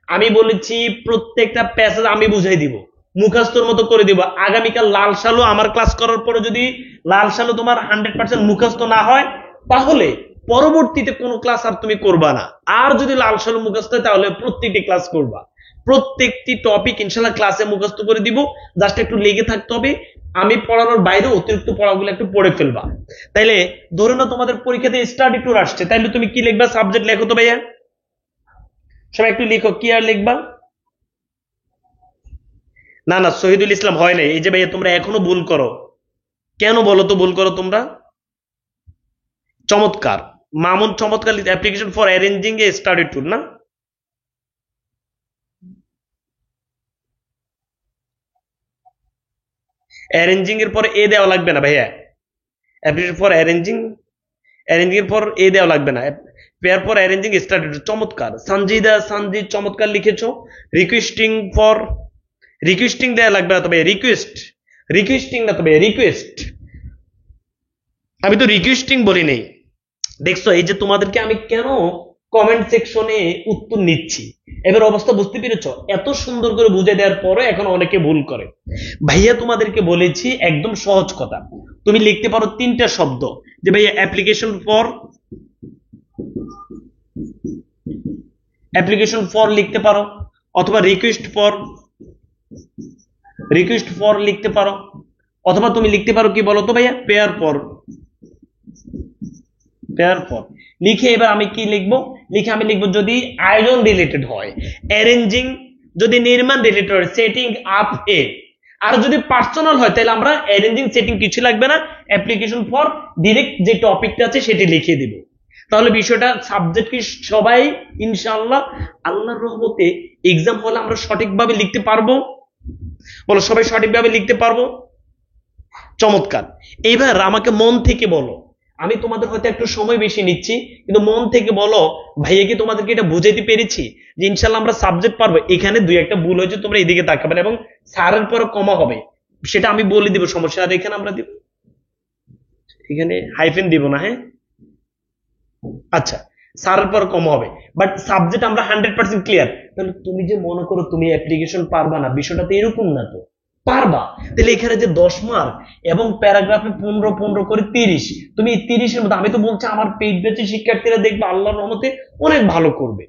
আমি বলেছি প্রত্যেকটা প্যাসেজ আমি বুঝাই দিব, মুখস্থর মতো করে দিব। আগামীকাল লাল সালু আমার ক্লাস করার পরে যদি লাল সালু তোমার 100% মুখস্থ না হয়, তাহলে পরবর্তীতে কোনো ক্লাস আর তুমি করবা না। আর যদি লাল সালু মুখস্থ হয় তাহলে প্রত্যেকটি ক্লাস করবা, প্রত্যেকটি টপিক ইনশাল্লাহ ক্লাসে মুখস্থ করে দিব, জাস্ট একটু লেগে থাকতে হবে। আমি পড়ানোর বাইরে অতিরিক্ত পড়াগুলো একটু পড়ে ফেলবা। তাইলে ধরে না তোমাদের পরীক্ষাতে স্টাডি ট্যুর আসছে, তাইলে তুমি কি লিখবা? সাবজেক্ট লেখো তো ভাইয়া, সবাই একটু লিখো, কি আর লিখবা? না না, শহীদুল ইসলাম হয় নাই। এই যে ভাইয়া তোমরা এখনো ভুল করো, কেন বলো তো ভুল করো তোমরা? চমৎকার মামুন, চমৎকার application for arranging a study tour, না? অ্যারেঞ্জিং এর পরে এ দেওয়া লাগবে না ভাইয়া, অ্যাপ্লিকেশন ফর অ্যারেঞ্জিং, অ্যারেঞ্জিং এর পর এ দেওয়া লাগবে না, pair for arranging study tour. চমৎকার সঞ্জিদা, সঞ্জিত চমৎকার লিখেছো। রিকোয়েস্টিং ফর, রিকোয়েস্টিং দেওয়া লাগবে না তবে রিকোয়েস্ট, রিকোয়েস্টিং না তবে রিকোয়েস্ট, আমি তো রিকোয়েস্টিং বলি নেই। দেখছো এই যে তোমাদেরকে আমি কেন কমেন্ট সেকশনে উত্তর নিচ্ছি, এবার অবস্থা বুঝতে পেরেছো? এত সুন্দর করে বুঝে দেওয়ার পরে এখন অনেকে ভুল করে। ভাইয়া তোমাদেরকে বলেছি একদম সহজ কথা, তুমি লিখতে পারো তিনটা শব্দ, যে ভাইয়া অ্যাপ্লিকেশন ফর, অ্যাপ্লিকেশন ফর লিখতে পারো, অথবা রিকোয়েস্ট ফর, রিকোয়েস্ট ফর লিখতে পারো, অথবা তুমি লিখতে পারো কি বলো তো ভাইয়া? Pair for, pair for. লিখে এবার আমি কি লিখবো? লিখে আমি লিখবো যদি আয়োজন রিলেটেড হয়, অ্যারেঞ্জিং যদি নির্মাণ রিলেটেড হয়, সেটিং আপ এ। আর যদি পার্সোনাল হয় তাহলে আমরা অ্যারেঞ্জিং সেটিং কিছু লাগবে না, অ্যাপ্লিকেশন ফর ডিরেক্ট যে টপিকটা আছে সেটি লিখে দিব। তাহলে বিষয়টা সাবজেক্ট কি সবাই ইনশাআল্লাহ আল্লাহর রহমতে এক্সাম হলে আমরা সঠিকভাবে লিখতে পারবো? বলো সবাই সঠিকভাবে লিখতে পারবো? চমৎকার। এবার আমাকে মন থেকে বলো, আমি তোমাদের হয়তো একটু সময় বেশি নিচ্ছি, কিন্তু মন থেকে বলো ভাইয়া কি তোমাদেরকে এটা বুঝাইতে পেরেছি যে ইনশাল্লাহ আমরা সাবজেক্ট পারবো। এখানে দুই একটা ভুল হয়েছে, তোমরা এদিকে তাকাবে এবং স্যারের পরে কমা হবে, সেটা আমি বলে দিব, সমস্যা। আর এখানে আমরা দিব, এখানে হাইফেন দিব না, হ্যাঁ আচ্ছা, স্যারের পর কম হবে, বাট সাবজেক্ট আমরা 100% ক্লিয়ার। তাহলে তুমি যে মনে করো তুমি অ্যাপ্লিকেশন পারবা না, বিষয়টা তো এরকম না, তো পারবা। তাহলে এখানে যে 10 মার্ক এবং প্যারাগ্রাফে 15 করে 30, তুমি 30-এর মধ্যে, আমি তো বলছি আমার পেইড ব্যাচের শিক্ষার্থীরা দেখবে আল্লাহর রহমতে অনেক ভালো করবে।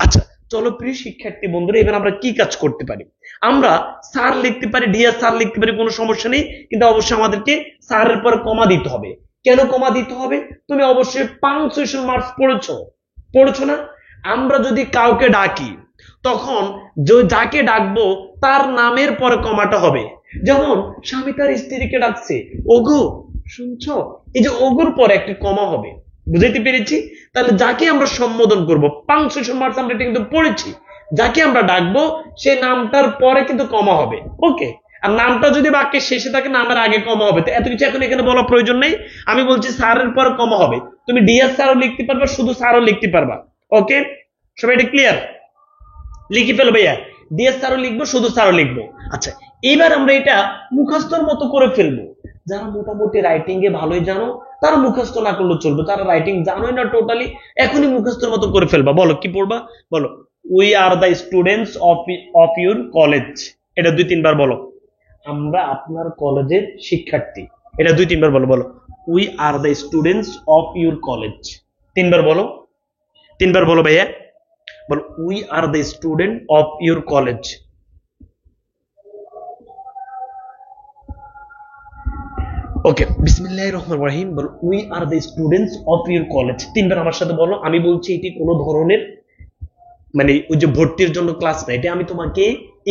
আচ্ছা চলো প্রিয় শিক্ষার্থী বন্ধুরা, এবার আমরা কি কাজ করতে পারি? আমরা স্যার লিখতে পারি, ডিয়ার স্যার লিখতে পারি, কোনো সমস্যা নেই, কিন্তু অবশ্যই আমাদেরকে স্যারের পর কমা দিতে হবে। কেন কমা দিতে হবে? তুমি অবশ্যই পাংচুয়েশন মার্কস পড়েছো না? আমরা যদি কাউকে ডাকি, তখন যাকে ডাকবো তার নামের পরে কমাটা হবে। যেমন স্বামী তার স্ত্রীকে ডাকছে ওগো, শুনছো? এই যে ওগুর পরে একটি কমা হবে, বুঝাইতে পেরেছি? তাহলে যাকে আমরা সম্বোধন করব, পাংচুয়েশন মার্কস আমরা এটা কিন্তু পড়েছি, যাকে আমরা ডাকবো সে নামটার পরে কিন্তু কমা হবে, ওকে? আর নামটা যদি বাক্যের শেষে থাকে, নামের আগে কমা হবে। তো এত কিছু এখন এখানে বলা প্রয়োজন নেই, আমি বলছি স্যারের পর কমা হবে। তুমি ডিয়ার স্যারও লিখতে পারবা, শুধু স্যারও লিখতে পারবা, ওকে? সবাই এটা ক্লিয়ার? লিখে ফেলো ভাইয়া, ডিয়ার স্যারও লিখবো, শুধু স্যারও লিখবো। আচ্ছা এবার আমরা এটা মুখস্থর মতো করে ফেলবো। যারা মোটামুটি রাইটিং এ ভালোই জানো তারা মুখস্থ না করলে চলবে, তারা রাইটিং জানোই না টোটালি, এখনই মুখস্থর মতো করে ফেলবা। বলো কি পড়বা? বলো we are the students of your college. এটা 2-3 বার বলো। আমরা আপনার কলেজের শিক্ষার্থী, এটা 2-3 বার বলো। বলো we are the students of your college. 3 বার বলো, 3 বার বলো ভাইয়া। বলো we are the student of your college. Okay, বিসমিল্লাহির রহমানির রহিম। বলো we are the students of your college. 3 বার আমার সাথে বলো। আমি বলছি এটি কোনো ধরনের মানে ওই যে ভর্তির জন্য ক্লাস না, এটা আমি তোমাকে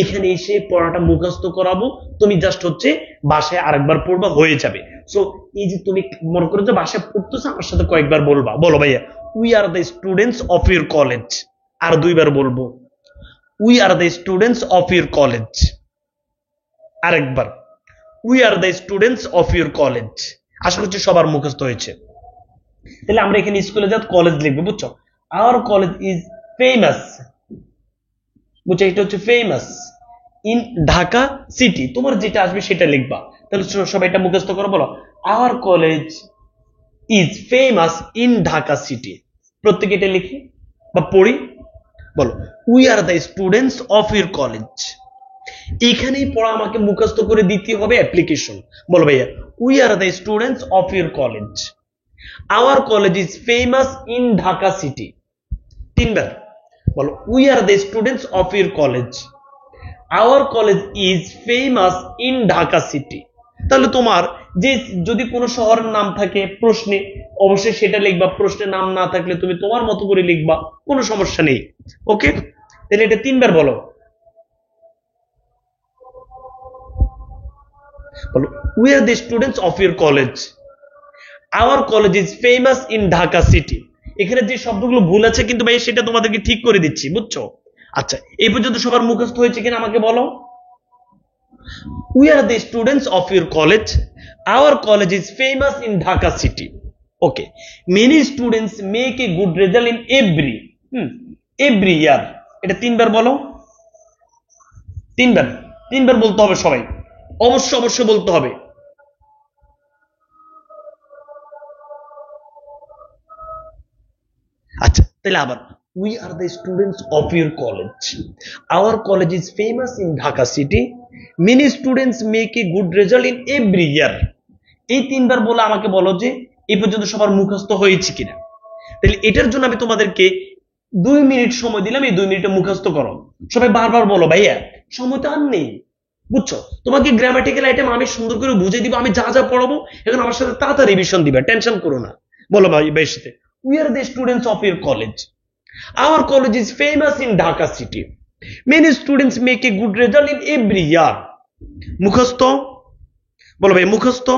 এখানে এসে পড়াটা মুখস্থ করাবো, তুমি জাস্ট হচ্ছে বাসায় আরেকবার পড়বা, হয়ে যাবে। সো এই যে তুমি মনে করো যে বাসায় পড়তেছো, আমার সাথে কয়েকবার বলবা। বলো ভাইয়া we are the students of your college. আর 2 বার বলবো we are the students of your college. আরেকবার we are the students of your college. আশা করছি সবার মুখস্থ হয়েছে। তাহলে আমরা এখানে স্কুলে যা কলেজ লিখবো, বুঝছো? আওয়ার কলেজ ইজ ফেমাস, বুঝছো? এটা হচ্ছে ফেমাস ইন ঢাকা সিটি। তোমার যেটা আসবে সেটা লিখবা। তাহলে সবাই এটা মুখস্থ করো। বলো hour college is famous in Dhaka city. প্রত্যেকে এটা লিখি বা পড়ি। বলো we are the students of your college. এখানেই পড়া আমাকে মুখস্থ করে দিতে হবে অ্যাপ্লিকেশন। বলো ভাইয়া we are the students of your college. Our college is famous in Dhaka city. 3 বার বলো we are the students of your college. Our college is famous in Dhaka city. তাহলে তোমার যে যদি কোনো শহরের নাম থাকে প্রশ্নে, অবশ্যই সেটা লিখবা। প্রশ্নের নাম না থাকলে তুমি তোমার মতো করে লিখবা, কোনো সমস্যা নেই, ওকে? তাহলে এটা 3 বার বলো। বলো we are the students of your college. Our college is famous in Dhaka city. এখানে যে শব্দগুলো ভুল আছে কিন্তু ভাই সেটা তোমাদেরকে ঠিক করে দিচ্ছি, বুঝছো? আচ্ছা এই পর্যন্ত সবার মুখস্থ হয়েছে কিনা আমাকে বলো। We are the students of your college. Our college is famous in Dhaka city. Okay, many students make a good result in every ইয়ার। এটা 3 বার বলো। 3 বার, 3 বার বলতে হবে সবাই, অবশ্যই বলতে হবে। আচ্ছা তাহলে আবার we are the students of your college. Our college is famous in Dhaka city. Many students make a good result in every ইয়ার। এই 3 বার বলে আমাকে বলো যে এই পর্যন্ত সবার মুখস্থ হয়েছে কিনা। তাহলে এটার জন্য আমি তোমাদেরকে 2 মিনিট সময় দিলাম, এই 2 মিনিটে মুখস্থ করো। সবাই বারবার বলো ভাইয়া সময় তো আর নেই, বুঝছো? তোমাকে গ্রামাটিক্যাল আইটেম আমি সুন্দর করে বুঝিয়ে দিব, আমি যা যা পড়াবো এখন আমার সাথে তাড়াতাড়ি রিভিশন দিবে, টেনশন করো না। বলো ভাই ভাইয়ের সাথে we are the students of your college. Our college is famous in Dhaka city. Many students make a good result in every ইয়ার। মুখস্থ? বলো ভাই মুখস্থ?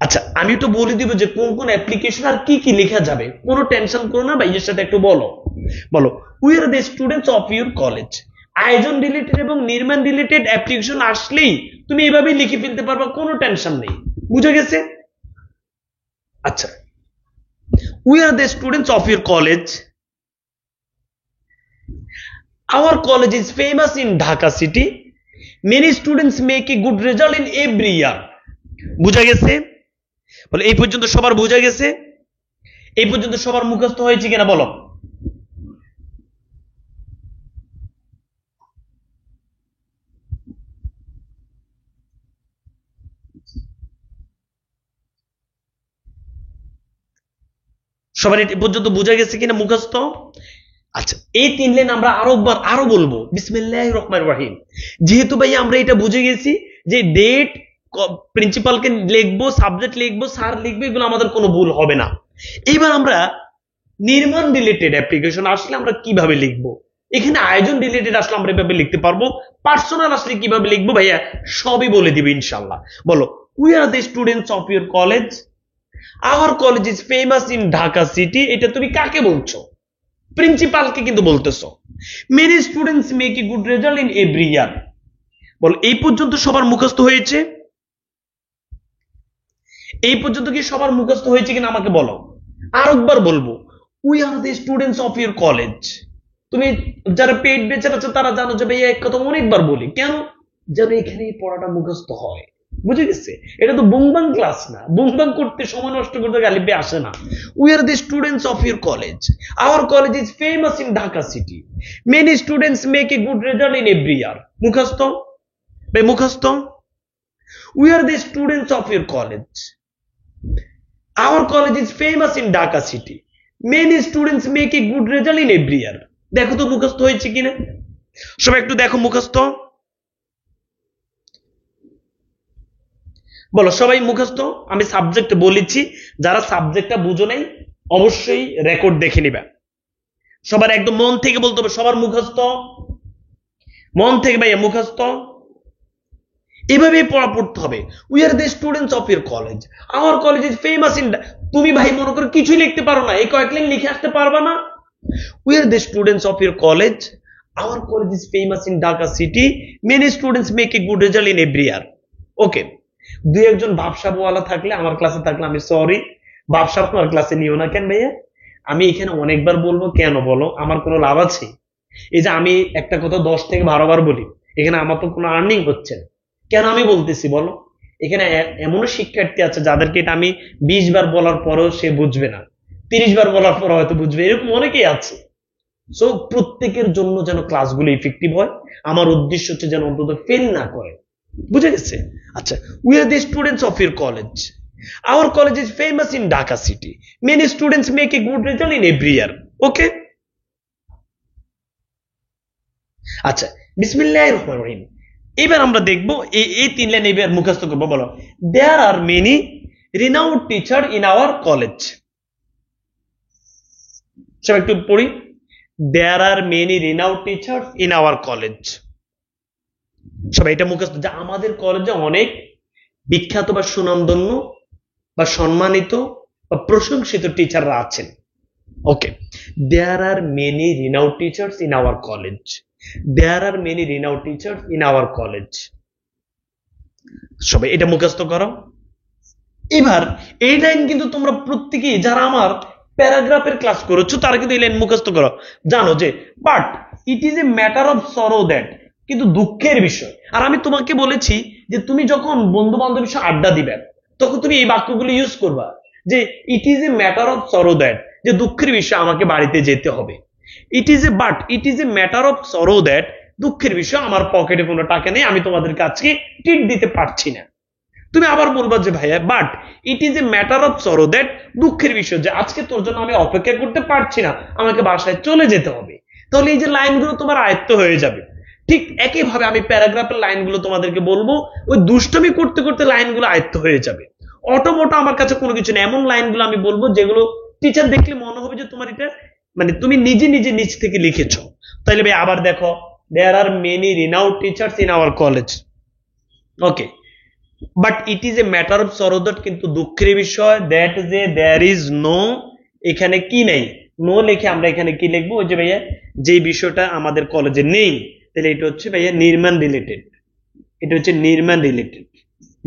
আচ্ছা আমি একটু বলে দিব যে কোন কোন অ্যাপ্লিকেশন আর কি কি লেখা যাবে, কোনো টেনশন করো না, ভাইয়ের সাথে একটু বলো। বলো we are the students of your college. আয়োজন রিলেটেড এবং নির্মাণ রিলেটেড অ্যাপ্লিকেশন আসলেই তুমি এভাবে লিখে ফেলতে পারবা, কোনো টেনশন নেই। বুঝে গেছে? আচ্ছা, we are the students of your college, our college is famous in Dhaka city, many students make a good result in every year. বুঝা গেছে? বলে এই পর্যন্ত সবার বুঝা গেছে? এই পর্যন্ত সবার মুখস্থ হয়েছে কিনা বলো? সবার এই পর্যন্ত বুঝা গেছে কিনা মুখস্থ? আচ্ছা, এই 3 লাইন আমরা আরো বলবো। বিসমিল্লাহির রহমানির রহিম। যেহেতু ভাই আমরা এটা বুঝে গেছি যে ডেট, প্রিন্সিপালকে লিখবো, সাবজেক্ট লিখবো, স্যার লিখবো, এগুলো আমাদের কোনো ভুল হবে না। এবার আমরা নির্মাণ রিলেটেড অ্যাপ্লিকেশন আসলে আমরা কিভাবে লিখবো, এখানে আয়োজন রিলেটেড আসলে আমরা এভাবে লিখতে পারবো, পার্সোনাল আসলে কিভাবে লিখবো ভাইয়া সবই বলে দিবে ইনশাআল্লাহ। বলো, we are the students of your college, our college is famous in Dhaka city. এটা তুমি কাকে বলছো? প্রিন্সিপালকে কিন্তু বলতেছো। Many students make a good result in every year. বল, এই পর্যন্ত সবার মুখস্থ হয়েছে? এই পর্যন্ত কি সবার মুখস্থ হয়েছে কিনা আমাকে বলো। আরেকবার বলবো, we are the students of your college. তুমি যারা পেট বেচার আছে তারা জানো যে ভাইয়া এক কথা অনেকবার বলি, কেন? যেন এখানে পড়াটা মুখস্থ হয়। বুঝে গেছে? এটা তো বুংবাং ক্লাস না, বুংবাং করতে সময় নষ্ট করতে গালিবে আসে না। We are the students of your college, our college is famous in Dhaka city, many students make a good result in every ইয়ার। মুখস্থ ভাই, মুখস্থ। We are the students of your college, our college is famous in Dhaka city, many students make a good result in every ইয়ার। দেখো তো মুখস্থ হয়েছে কিনা, সবাই একটু দেখো মুখস্থ। বলো সবাই মুখস্থ। আমি সাবজেক্ট বলেছি, যারা সাবজেক্টটা বুঝো নাই অবশ্যই রেকর্ড দেখে নিবে। সবার একদম মন থেকে বলতে হবে, সবার মুখস্থ, মন থেকে ভাইয়া মুখস্থ। এভাবেই পড়া পড়তে হবে। We are the students of your college, our college is famous in. তুমি ভাই মনে করো কিছুই লিখতে পারো না, এই কয়েক লাইন লিখে আসতে পারবা না। We are the students of your college, our college is famous in Dhaka city, many students make a good result in every year. Okay, দুই একজন ভাবসাবওয়ালা থাকলে আমার ক্লাসে থাকলে আমি সরি, ভাবসাব আমার ক্লাসে নিও না। কেন ভাইয়া? আমি এখানে অনেকবার বলবো, কেন বলো? আমার কোনো লাভ আছে? এই যে আমি একটা কথা 10 থেকে 12 বার বলি, এখানে আমার তো কোনো আর্নিং হচ্ছে না। কেন আমি বলতেছি বলো? এখানে এমনও শিক্ষার্থী আছে যাদেরকে এটা আমি 20 বার বলার পরেও সে বুঝবে না, 30 বার বলার পর হয়তো বুঝবে, এরকম অনেকেই আছে। সো প্রত্যেকের জন্য যেন ক্লাসগুলো ইফেক্টিভ হয়, আমার উদ্দেশ্য হচ্ছে যেন অন্তত ফেল না করে। বুঝে গেছে? আচ্ছা, we are the students of your college, our college is famous in Dhaka city, many students make a good result in every year. Okay, আচ্ছা, বিসমিল্লাহির রহমানির রহিম। এবার আমরা দেখবো এই 3 লাইন এবার মুখস্থ করবো। বলো, there are many renowned teacher in our college. সব একটু পড়ি। There are many renowned teacher in our college. সবাই এটা মুখস্থ, যে আমাদের কলেজে অনেক বিখ্যাত বা সুনামধন্য বা সম্মানিত বা প্রশংসিত টিচাররা আছেন। Okay, there are many renowned teachers in our college, there are many renowned teachers in our college. সবাই এটা মুখস্থ করো। এবার এই লাইন কিন্তু তোমরা প্রত্যেকেই যারা আমার প্যারাগ্রাফের ক্লাস করেছো তারা কিন্তু এই লাইন মুখস্থ করো, জানো যে but it is a matter of sorrow that, কিন্তু দুঃখের বিষয়। আর আমি তোমাকে বলেছি যে তুমি যখন বন্ধু বান্ধবের সাথে আড্ডা দিবে তখন তুমি এই বাক্যগুলো ইউজ করবা, যে ইট is a matter of sorrow that, যে দুঃখের বিষয় আমাকে বাড়িতে যেতে হবে। ইট is a matter of sorrow that, দুঃখের বিষয় আমার পকেটে কোনো টাকা নেই, আমি তোমাদের কাছে ট্রিট দিতে পারছি না। তুমি আবার বলবা যে ভাইয়া but it is a matter of sorrow that, দুঃখের বিষয় যে আজকে তোর জন্য আমি অপেক্ষা করতে পারছি না, আমাকে বাসায় চলে যেতে হবে। তাহলে এই যে লাইনগুলো তোমার আয়ত্ত হয়ে যাবে। ঠিক একইভাবে আমি প্যারাগ্রাফের লাইনগুলো তোমাদেরকে বলবো, ওই দুষ্টমি করতে করতে লাইনগুলো আয়ত্ত হয়ে যাবে। অটোমোটো আমার কাছে কোনো কিছু নেই, এমন লাইনগুলো আমি বলবো যেগুলো টিচার দেখলে মনে হবে যে তোমার এটা মানে তুমি নিজে নিজে নিচ থেকে লিখেছো। তাহলে ভাই আবার দেখো, there are many renowned teachers in our college. Okay, but it is a matter of sorrow that, কিন্তু দুঃখের বিষয় দ্যাট যে দেয়ার ইজ নো, এখানে কি নেই, নো লিখে আমরা এখানে কি লিখবো, ওই যে ভাইয়া যে বিষয়টা আমাদের কলেজে নেই তাহলে এটা হচ্ছে ভাইয়া নির্মাণ রিলেটেড, এটা হচ্ছে নির্মাণ রিলেটেড,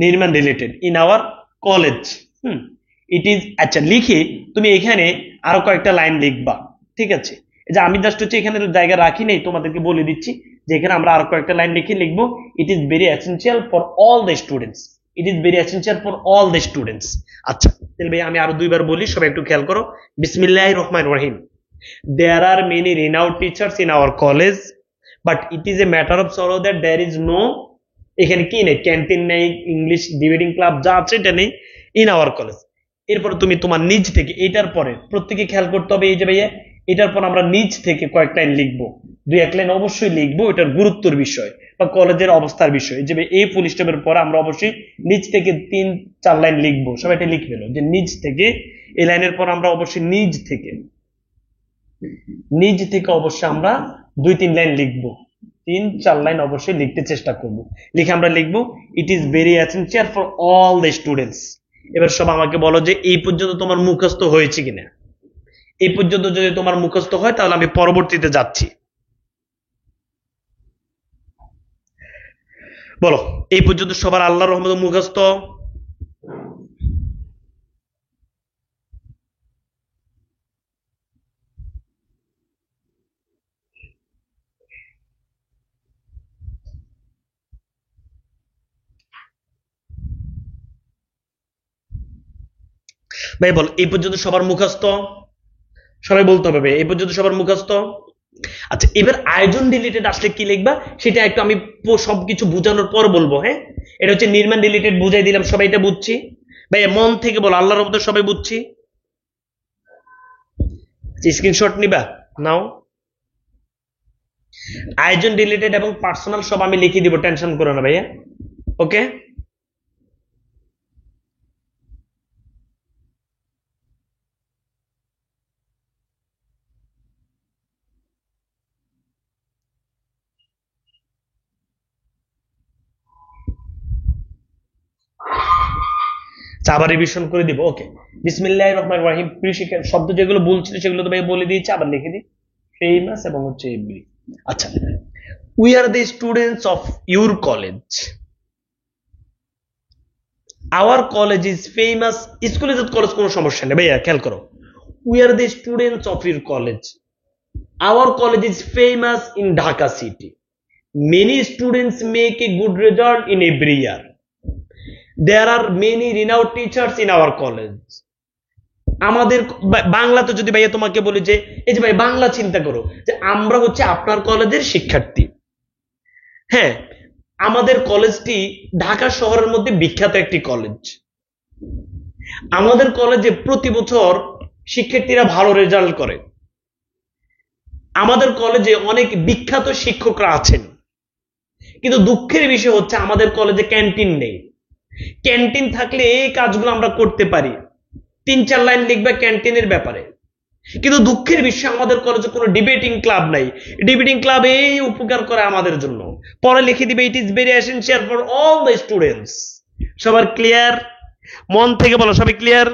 নির্মাণ related in our college. It is, আচ্ছা লিখে তুমি এখানে আরো কয়েকটা লাইন লিখবা, ঠিক আছে? এই যে আমি জাস্ট হচ্ছে এখানে জায়গা রাখি নাই, তোমাদেরকে বলে দিচ্ছি যে এখানে আমরা আরো কয়েকটা লাইন লিখে লিখবো। It is very essential for all the students, it is very essential for all the students. আচ্ছা তাহলে ভাই আমি আরো দুইবার বলি, সবাই একটু খেয়াল করো। বিসমিল্লাহির রহমানির রহিম। There are many renowned teachers in our college, but it is a matter of sorrow that there is no, এখানে কি নেই, ক্যান্টিন নেই, ইংলিশ ডিবেটিং ক্লাব যা আছে এটা নেই ইন আওয়ার কলেজ। এরপর তুমি তোমার নিজ থেকে, এটার পরে প্রত্যেকে খেয়াল করতে হবে, এই যে ভাইয়া এটার পর আমরা নিজ থেকে কয়েক লাইন লিখবো, দুই এক লাইন অবশ্যই লিখবো, এটার গুরুত্বের বিষয় বা কলেজের অবস্থার বিষয়। যে এই ফুল স্টপের পরে আমরা অবশ্যই নিজ থেকে 3-4 লাইন লিখবো, সবাই এটা লিখে ফেলো যে নিজ থেকে। এই লাইনের পর আমরা অবশ্যই নিজ থেকে, নিজ থেকে অবশ্যই আমরা 2-3 লাইন লিখবো, 3-4 লাইন অবশ্যই লিখতে চেষ্টা করব। লিখে আমরা লিখবো it is very essential for all the students. এবার সব আমাকে বলো যে এই পর্যন্ত তোমার মুখস্থ হয়েছে কিনা। এই পর্যন্ত যদি তোমার মুখস্থ হয় তাহলে আমি পরবর্তীতে যাচ্ছি। বলো এই পর্যন্ত সবার আল্লাহর রহমতে মুখস্থ? ভাই বল এই পর্যন্ত সবার মুখস্থ? সবাই বলতে হবে এই পর্যন্ত সবার মুখস্থ। আচ্ছা এবার আয়োজন রিলেটেড আসলে কি লিখবা সেটা একটু আমি সবকিছু বুঝানোর পর বলবো। হ্যাঁ এটা হচ্ছে নির্মাণ রিলেটেড, বুঝাই দিলাম, সবাই এটা বুঝছি? ভাই মন থেকে বলো আল্লাহর রহমতে সবাই বুঝছি? স্ক্রিনশট নিবা নাও। আয়োজন রিলেটেড এবং পার্সোনাল সব আমি লিখে দিব, টেনশন করো না ভাইয়া। ওকে আবার রিভিশন করে দিব। ওকে বিসমিল্লাহির রহমানির রহিম। প্রিয় শিক্ষক শব্দ যেগুলো বলছিল সেগুলো তো ভাই বলে দিয়েছি, আবার লিখে দিই ফেমাস এবং হচ্ছে এভরি। আচ্ছা we are the students of your college, our college is famous. স্কুলে তো কলেজ কোনো সমস্যা নেই ভাইয়া, খেয়াল করো। We are the students of your college, our college is famous in Dhaka city, many students make a good result in every year, there are many renowned teachers in our college। আমাদের বাংলাতে যদি ভাইয়া তোমাকে বলি যে এই যে ভাই বাংলা চিন্তা করো যে আমরা হচ্ছে আপনার কলেজের শিক্ষার্থী। হ্যাঁ আমাদের কলেজটি ঢাকা শহরের মধ্যে বিখ্যাত একটি কলেজ। আমাদের কলেজে প্রতি বছর শিক্ষার্থীরা ভালো রেজাল্ট করে। আমাদের কলেজে অনেক বিখ্যাত শিক্ষকরা আছেন, কিন্তু দুঃখের বিষয় হচ্ছে আমাদের কলেজে ক্যান্টিন নেই। ক্যান্টিন থাকলে এই কাজগুলো আমরা করতে পারি। 3-4 লাইন লিখবে ক্যান্টিনের ব্যাপারে, কিন্তু দুঃখের বিষয় আমাদের কলেজে কোনো ডিবেটিং ক্লাব নাই। ডিবেটিং ক্লাব এই উপকার করে আমাদের জন্য। পরে লিখে দিবে it is very essential for all the students. সবার ক্লিয়ার? মন থেকে বলো সবাই ক্লিয়ার?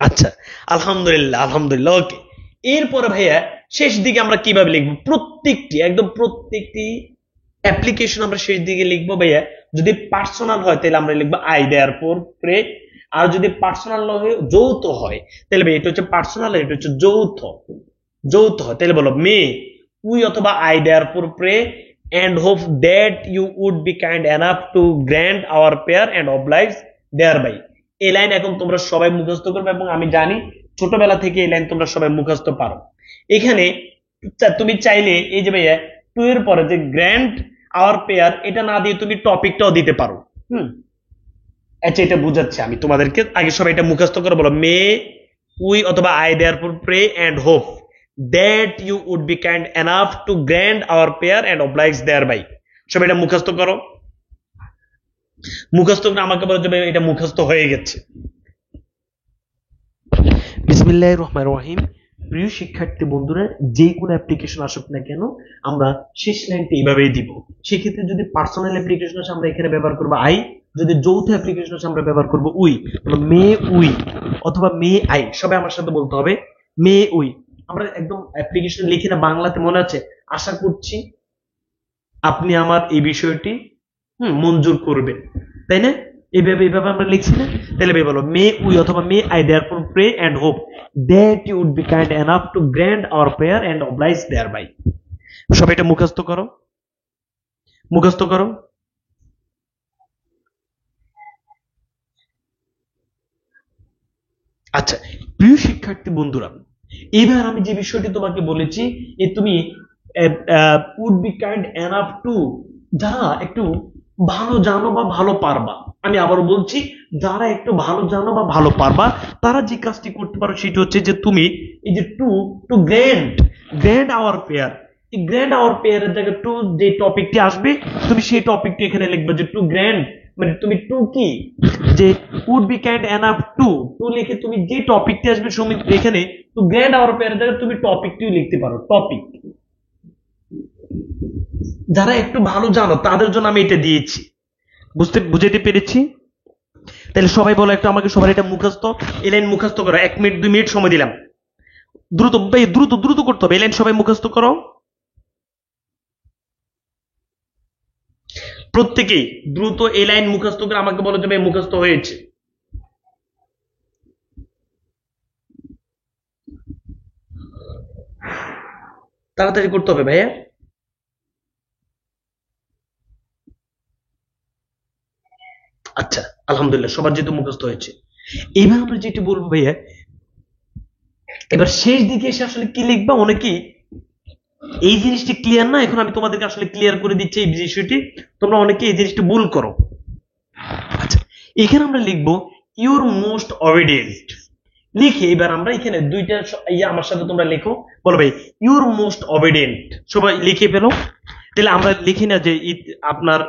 আচ্ছা আলহামদুলিল্লাহ আলহামদুলিল্লাহ। ওকে এরপরে ভাইয়া শেষ দিকে আমরা কিভাবে লিখবো, প্রত্যেকটি একদম প্রত্যেকটি অ্যাপ্লিকেশন আমরা শেষ দিকে লিখবো ভাইয়া। যদি পার্সোনাল হয় তাহলে আমরা লিখবো আই দেয়ার ফর প্রে, আর যদি পার্সোনাল না হয়ে যৌথ হয় তাহলে ভাই এটা হচ্ছে পার্সোনাল, এটা হচ্ছে যৌথ। যৌথ হয় তাহলে বলো মে উই অথবা I therefore pray and hope that you would be kind enough to grant our prayer and oblige thereby। এই লাইন এখন তোমরা সবাই মুখস্থ করবে এবং আমি জানি ছোটবেলা থেকে এই লাইন তোমরা সবাই মুখস্থ পারো। এখানে তুমি চাইলে এই যে ভাইয়া টু এর পরে যে গ্র্যান্ট আওয়ার পেয়ার এটা না দিয়ে তুমি টপিকটাও দিতে পারো। আচ্ছা এটা বুঝাচ্ছি আমি তোমাদেরকে, আগে সবাই এটা মুখস্থ করে বলো মে উই অথবা I therefore pray and hope that you would be kind enough to grant our prayer and oblige thereby. সবাই এটা মুখস্থ করো। মুখস্থ করে আমাকে বলো যে এটা মুখস্থ হয়ে গেছে। বিসমিল্লাহির রহমানির রহিম। প্রিয় শিক্ষার্থী বন্ধুরা যে কোনো অ্যাপ্লিকেশন আসুক না কেন আমরা শেষ লাইনটা এইভাবেই দিব। সেক্ষেত্রে যদি পার্সোনাল অ্যাপ্লিকেশন আসে আমরা এখানে ব্যবহার করবো আই, যদি যৌথ অ্যাপ্লিকেশন আসে আমরা ব্যবহার করবো উই। মে উই অথবা মে আই, সবাই আমার সাথে বলতে হবে মে উই। আমরা একদম অ্যাপ্লিকেশন লিখি না বাংলাতে, মনে আছে আশা করছি আপনি আমার এই বিষয়টি মঞ্জুর করবেন, তাই না? এইভাবে আমরা লিখছি না? তাহলে ভাই বলো মে উই অথবা may I therefore pray and hope that you would be kind enough to grant our prayer and oblige thereby. সবাই এটা মুখস্থ করো, মুখস্থ করো। আচ্ছা প্রিয় শিক্ষার্থী বন্ধুরা, এবার আমি যে বিষয়টি তোমাকে বলেছি, তুমি would be kind enough to, যারা একটু ভালো জানো বা ভালো পারবা, আমি আবার বলছি যারা একটু ভালো জানো বা ভালো পারবা তারা যে কাজটি করতে পারো সেটা হচ্ছে যে তুমি এই যে to to grant our prayer, এই গ্র্যান্ড আওয়ার পেয়ারের জায়গায় টু যে টপিকটি আসবে তুমি সেই টপিকটি এখানে লিখবে যে টু গ্র্যান্ড, মানে তুমি টু কি যে would be kind enough to to লিখে তুমি যে টপিকটি আসবে এখানে টু গ্র্যান্ড আওয়ার পেয়ারের জায়গায় তুমি টপিকটিও লিখতে পারো, টপিক। যারা একটু ভালো জানো তাদের জন্য আমি এটা দিয়েছি, বুঝাইতে পেরেছি? তাহলে সবাই বলো একটু আমাকে, সবার এটা মুখস্থ, এই লাইন মুখস্থ করো, 1 মিনিট 2 মিনিট সময় দিলাম, দ্রুত ভাই দ্রুত দ্রুত করতে হবে, এই লাইন সবাই মুখস্থ করো প্রত্যেকেই, দ্রুত এই লাইন মুখস্থ করে আমাকে বলো যে ভাই মুখস্থ হয়েছে। তাড়াতাড়ি করতে হবে ভাইয়া। আচ্ছা আলহামদুলিল্লাহ সবার যেহেতু মুখস্থ হয়েছে, এবার আমরা যেটা বলবো ভাইয়া, এবার শেষ দিকে এসে আসলে কি লিখবা, অনেকেই এই জিনিসটি ক্লিয়ার না, এখন আমি তোমাদেরকে আসলে ক্লিয়ার করে দিচ্ছি এই বিষয়টি, তোমরা অনেকে এই জিনিসটি ভুল করো। আচ্ছা এখানে আমরা লিখবো ইউর মোস্ট অবিডিয়েন্ট, লিখে এবার আমরা এখানে দুইটা আমার সাথে তোমরা লেখো, বলো ভাই ইউর মোস্ট অবিডিয়েন্ট, সবাই লিখে ফেলো। তাহলে আমরা লিখি না যে আপনার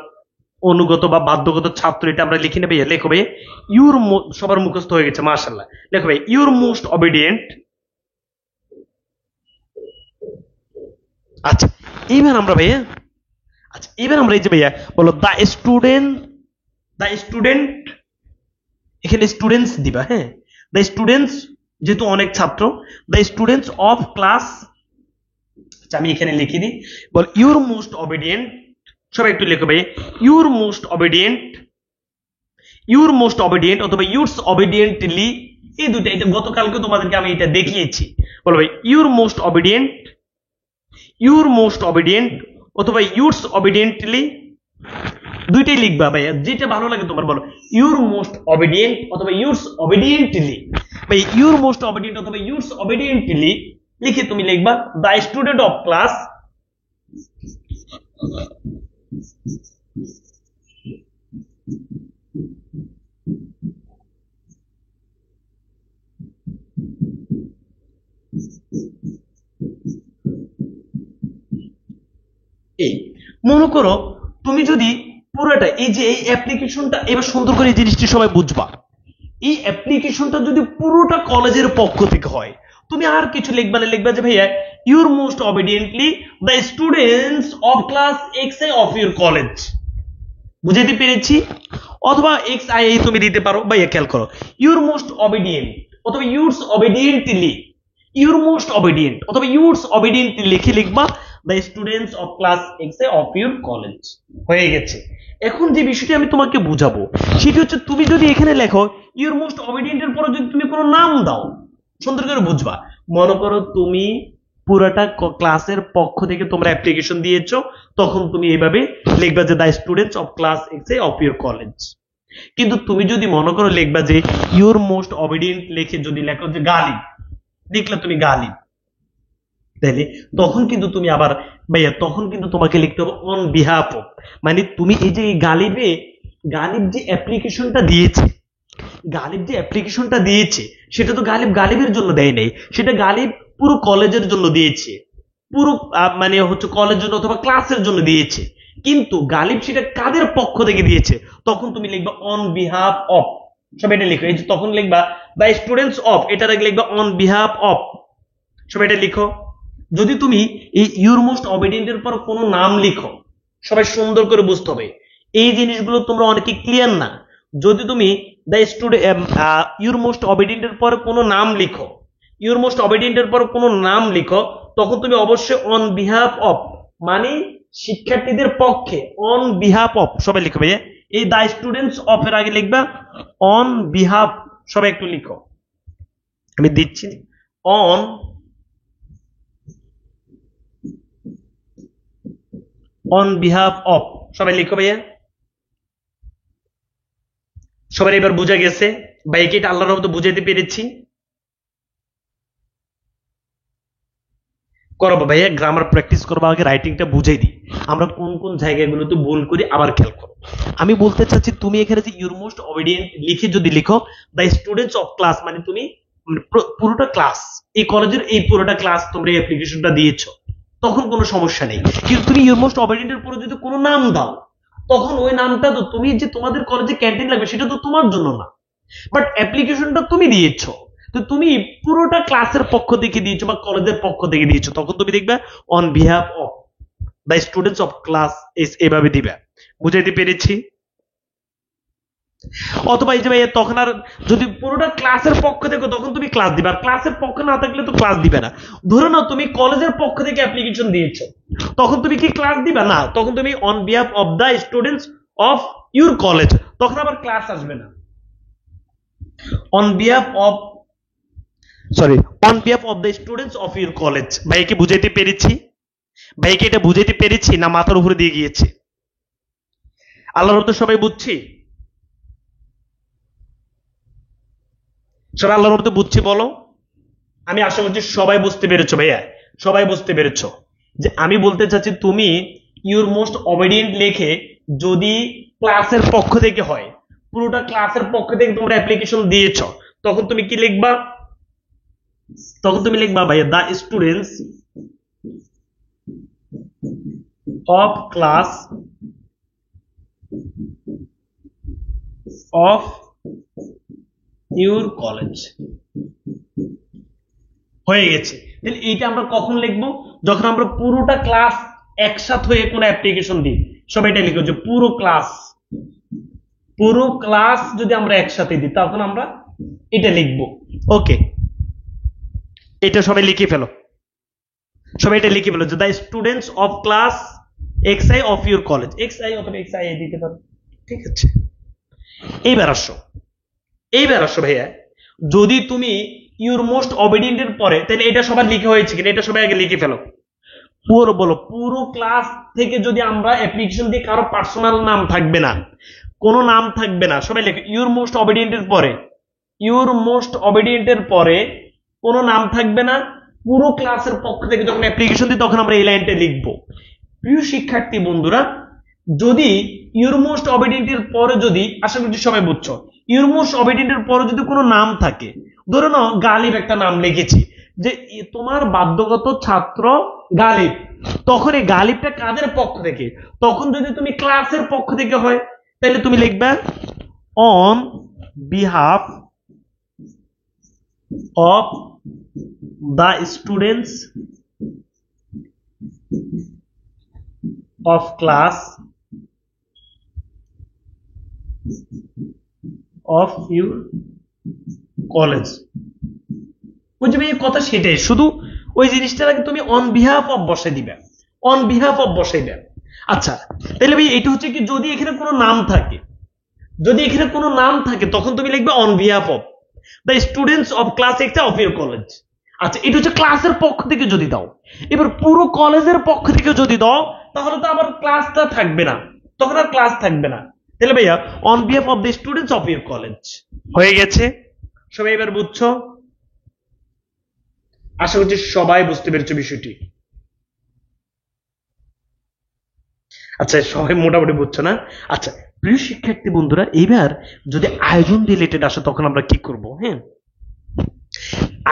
অনুগত বা বাধ্যগত ছাত্র, এটা আমরা লিখি না ভাইয়া, লেখো ভাই ইউর, সবার মুখস্থ হয়ে গেছে মাশাআল্লাহ, লেখো ভাই ইউর মোস্ট অবিডিয়েন্ট। আচ্ছা এবার আমরা ভাইয়া, আচ্ছা এবার আমরা এই যে ভাইয়া বলো দ্য স্টুডেন্ট, এখানে স্টুডেন্টস দিবা, হ্যাঁ দ্য স্টুডেন্টস, যেহেতু অনেক ছাত্র, দ্য স্টুডেন্টস অফ ক্লাস, আমি এখানে লিখে দিই, বল ইউর মোস্ট অবিডিয়েন্ট, সবাই একটু লেখো ভাই your most obedient, your most obedient অথবা ইউরস অবিডিয়েন্টলি, এই দুটো, এটা গতকালকে তোমাদেরকে আমি এটা দেখিয়েছি, বলো ভাই your most obedient, your most obedient অথবা ইউরস অবিডিয়েন্টলি, দুইটাই লিখবা ভাইয়া, যেটা ভালো লাগে তোমার, বলো ইউর মোস্ট অবিডিয়েন্ট অথবা ইউরস অবিডিয়েন্টলি, ভাই ইউর মোস্ট অবিডিয়েন্ট অথবা ইউরস অবিডিয়েন্টলি লিখে তুমি লিখবা দ্য স্টুডেন্ট অফ ক্লাস, এই মনে করো তুমি যদি পুরোটা এই যে এই অ্যাপ্লিকেশনটা, এবার সুন্দর করে এই জিনিসটি সবাই বুঝবা, এই অ্যাপ্লিকেশনটা যদি পুরোটা কলেজের পক্ষ থেকে হয়, তুমি আর কিছু লিখবা না, লিখবা যে ভাইয়া your most obediently the students of class x A of your college, বুঝাইতে পেরেছি? অথবা এক্স আই তুমি দিতে পারো, ভাইয়া খেয়াল করো ইউর মোস্ট অবিডিয়েন্ট অথবা yours obediently, your most obedient অথবা ইউরস অবিডিয়েন্টলি লিখে লিখবা the students of class x A of your college, হয়ে গেছে। এখন যে বিষয়টি আমি তোমাকে বুঝাবো সেটি হচ্ছে, তুমি যদি এখানে লেখো ইউর মোস্ট অবিডিয়েন্টের পরে যদি তুমি কোনো নাম দাও, সুন্দর করে বুঝবা, মনে করো তুমি পুরাটা ক্লাসের পক্ষ থেকে তোমরা অ্যাপ্লিকেশন দিয়েছো, তখন তুমি এইভাবে লিখবা যে the students of class x A of your college. কিন্তু তুমি যদি মনে করো লিখবা যে ইউর মোস্ট অবিডিয়েন্ট লিখে যদি লেখো যে গালিব, লিখলে তুমি গালিব, তাইলে তখন কিন্তু তুমি আবার ভাইয়া, তখন কিন্তু তোমাকে লিখতে হবে অন বিহাফ অফ, মানে তুমি এই যে গালিব যে অ্যাপ্লিকেশনটা দিয়েছে, গালিব যে অ্যাপ্লিকেশনটা দিয়েছে সেটা তো গালিবের জন্য দেয় নাই, সেটা গালিব পুরো কলেজের জন্য দিয়েছে, পুরো মানে হচ্ছে কলেজের জন্য অথবা ক্লাসের জন্য দিয়েছে, কিন্তু গালিব সেটা কাদের পক্ষ থেকে দিয়েছে, তখন তুমি লিখবা অন বিহাফ অফ, সবাই এটা লিখো, এই যে তখন লিখবা দ্য স্টুডেন্টস অফ, এটা লিখবা অন বিহাফ অফ, সবাই এটা লিখো। যদি তুমি এই ইউর মোস্ট অবিডিয়েন্টের পর কোনো নাম লিখো, সবাই সুন্দর করে বুঝতে হবে এই জিনিসগুলো, তোমরা অনেকে ক্লিয়ার না, যদি তুমি দ্য স্টুডেন্ট ইউর মোস্ট অবিডিয়েন্টের পর কোনো নাম লিখো, ইউর মোস্ট অবিডিয়েন্টের পর কোনো নাম লিখো, তখন তুমি অবশ্যই অন বিহাফ অফ, মানে শিক্ষার্থীদের পক্ষে, অন বিহাফ অফ, সবাই লিখো ভাইয়া। এই দা স্টুডেন্টস অফ এর আগে লিখবা অন বিহাফ, সবাই একটু লিখো, আমি দিচ্ছি। অন বিহাফ অফ, সবাই লিখো ভাইয়া। সবাই এবার বুঝা গেছে ভাইকে এটা আল্লাহর রহমতে বুঝাইতে পেরেছি। করবো ভাইয়া, গ্রামার প্র্যাকটিস করবো, আগে রাইটিংটা বুঝাই দিই আমরা কোন কোন জায়গাগুলোতে ভুল করি, আবার খেয়াল করো। আমি বলতে চাচ্ছি তুমি এখানে যে ইউর মোস্ট অবিডিয়েন্ট লিখে যদি লিখো দ্য স্টুডেন্টস অফ ক্লাস, মানে তুমি পুরোটা ক্লাস, এই কলেজের এই পুরোটা ক্লাস তোমরা এই অ্যাপ্লিকেশনটা দিয়েছো, তখন কোনো সমস্যা নেই। কিন্তু তুমি ইউর মোস্ট অবিডিয়েন্টের পরে যদি কোনো নাম দাও, তখন ওই নামটা তো তুমি যে তোমাদের কলেজে ক্যান্টিন লাগবে সেটা তো তোমার জন্য না, বাট অ্যাপ্লিকেশনটা তুমি দিয়েছো, তো তুমি পুরোটা ক্লাসের পক্ষ থেকে দিয়েছো বা কলেজের পক্ষ থেকে দিয়েছো, তখন তুমি দেখবে on behalf of the students of class এভাবে দিবে। বুঝাইতে পেরেছি? অথবা এই যে ভাই তখন আর যদি পুরোটা ক্লাসের পক্ষ থেকে, তখন তুমি ক্লাস দিবে, আর ক্লাসের পক্ষ না থাকলে তো ক্লাস দিবে না। ধরে নাও তুমি কলেজের পক্ষ থেকে অ্যাপ্লিকেশন দিয়েছো, তখন তুমি কি ক্লাস দিবে না, তখন তুমি on behalf of the students of your college, তখন আবার ক্লাস আসবে না। On behalf of, sorry, on behalf of the students of your college. ভাইকে বুঝাইতে পেরেছি? ভাইকে এটা বুঝাইতে পেরেছি না মাথার উপরে দিয়ে গিয়েছে? আল্লাহর রহমতে সবাই বুঝছি? সবাই আল্লাহর রহমতে বুঝছি বলো? আমি আশা করছি সবাই বুঝতে পেরেছো ভাইয়া, সবাই বুঝতে পেরেছো যে আমি বলতে চাচ্ছি তুমি ইউর মোস্ট অবিডিয়েন্ট লিখে যদি ক্লাসের পক্ষ থেকে হয়, পুরোটা ক্লাসের পক্ষ থেকে তোমরা অ্যাপ্লিকেশন দিয়েছো, তখন তুমি কি লিখবা? তখন তুমি লিখবা ভাইয়া the students of class of your college. হয়ে গেছে। তাহলে এইটা আমরা কখন লিখবো? যখন আমরা পুরোটা ক্লাস একসাথে হয়ে কোনো অ্যাপ্লিকেশন দিই, সবাই এটা লিখো যে পুরো ক্লাস যদি আমরা একসাথে দিই, তখন আমরা এটা লিখবো। ওকে, এটা সবাই লিখে ফেলো, সবাই এটা লিখে ফেলো যে the students of class x I of your college, x I অথবা এক্স আই দিতে পারো, ঠিক আছে? এইবার আসো ভাইয়া, যদি তুমি ইউর মোস্ট অবিডিয়েন্টের পরে, তাহলে এটা সবার লিখে হয়েছে কিনা এটা সবাই আগে লিখে ফেলো। পুরো বলো, পুরো ক্লাস থেকে যদি আমরা অ্যাপ্লিকেশন দিয়ে, কারো পার্সোনাল নাম থাকবে না, কোনো নাম থাকবে না, সবাই লিখে ইউর মোস্ট অবিডিয়েন্টের পরে, ইউর মোস্ট অবিডিয়েন্টের পরে কোনো নাম থাকবে না, পুরো ক্লাসের পক্ষ থেকে যখন অ্যাপ্লিকেশন দিই, তখন আমরা এই লাইনটা লিখবো। প্রিয় শিক্ষার্থী বন্ধুরা, যদি ইউর মোস্ট অবিডিয়েন্টের পরে যদি, আশা করছি সবাই বুঝছো, ইউর মোস্ট অবিডিয়েন্টের পরে যদি কোনো নাম থাকে, ধরে নাও গালিব একটা নাম লিখেছি যে তোমার বাধ্যগত ছাত্র গালিব, তখন এই গালিবটা কাদের পক্ষ থেকে, তখন যদি তুমি ক্লাসের পক্ষ থেকে হয়, তাহলে তুমি লিখবে on behalf of the students of class of your college. বুঝবে এই কথা সেটাই, শুধু ওই জিনিসটার আগে তুমি অন বিহাফ অফ বসাই দিবে, অন বিহাফ অফ বসাইবে। আচ্ছা, তাহলে ভাই এটা হচ্ছে কি, যদি এখানে কোনো নাম থাকে, যদি এখানে কোনো নাম থাকে, তখন তুমি লিখবে on behalf of the students of class x of your college. আচ্ছা, এটা হচ্ছে ক্লাসের পক্ষ থেকে যদি দাও। এবার পুরো কলেজের পক্ষ থেকে যদি দাও, তাহলে তো আবার ক্লাসটা থাকবে না, তখন আর ক্লাস থাকবে না। তাহলে ভাইয়া on behalf of the students of your college হয়ে গেছে। সবাই এবার বুঝছো? আশা করছি সবাই বুঝতে পেরেছো বিষয়টি। আচ্ছা, সবাই মোটামুটি বুঝছো না? আচ্ছা প্রিয় শিক্ষার্থী বন্ধুরা, এইবার যদি আয়োজন রিলেটেড আসে, তখন আমরা কি করব? হ্যাঁ,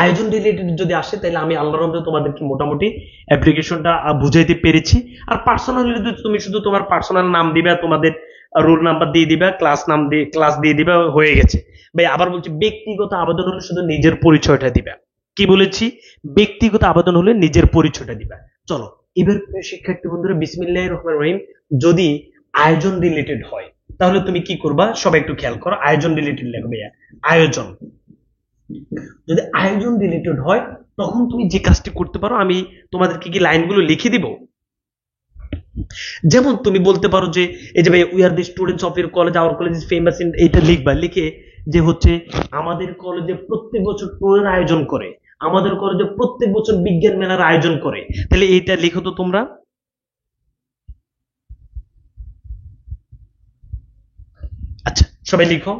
আয়োজন রিলেটেড যদি আসে, তাহলে আমি আল্লাহর রহমতে তোমাদেরকে মোটামুটি অ্যাপ্লিকেশনটা বুঝাইতে পেরেছি। আর পার্সোনাল তুমি শুধু তোমার পার্সোনাল নাম দিবে, তোমাদের রোল নাম্বার দিয়ে দিবে, ক্লাস দিয়ে দিবে, হয়ে গেছে। ভাই আবার বলছি, ব্যক্তিগত আবেদন হলে শুধু নিজের পরিচয়টা দিবে। কি বলেছি? ব্যক্তিগত আবেদন হলে নিজের পরিচয়টা দিবে। চলো এবার শিক্ষার্থী বন্ধুরা, বিসমিল্লাহির রহমানির রহিম, যদি আয়োজন রিলেটেড হয়, তাহলে তুমি কি করবা? সবাই একটু খেয়াল করো, আয়োজন রিলেটেড লিখবে। আয়োজন, যদি আয়োজন রিলেটেড হয়, তখন তুমি যে কাজটি করতে পারো, আমি তোমাদেরকে কি লাইনগুলো লিখে দিব। যেমন তুমি বলতে পারো যে এই যে ভাই we are the students of your college, our college is famous in, এটা লিখবা, লিখে যে হচ্ছে আমাদের কলেজে প্রত্যেক বছর ট্যুরের আয়োজন করে, আমাদের কলেজে প্রত্যেক বছর বিজ্ঞান মেলার আয়োজন করে। তাহলে এইটা লিখো তো তোমরা। আচ্ছা সবাই লিখো।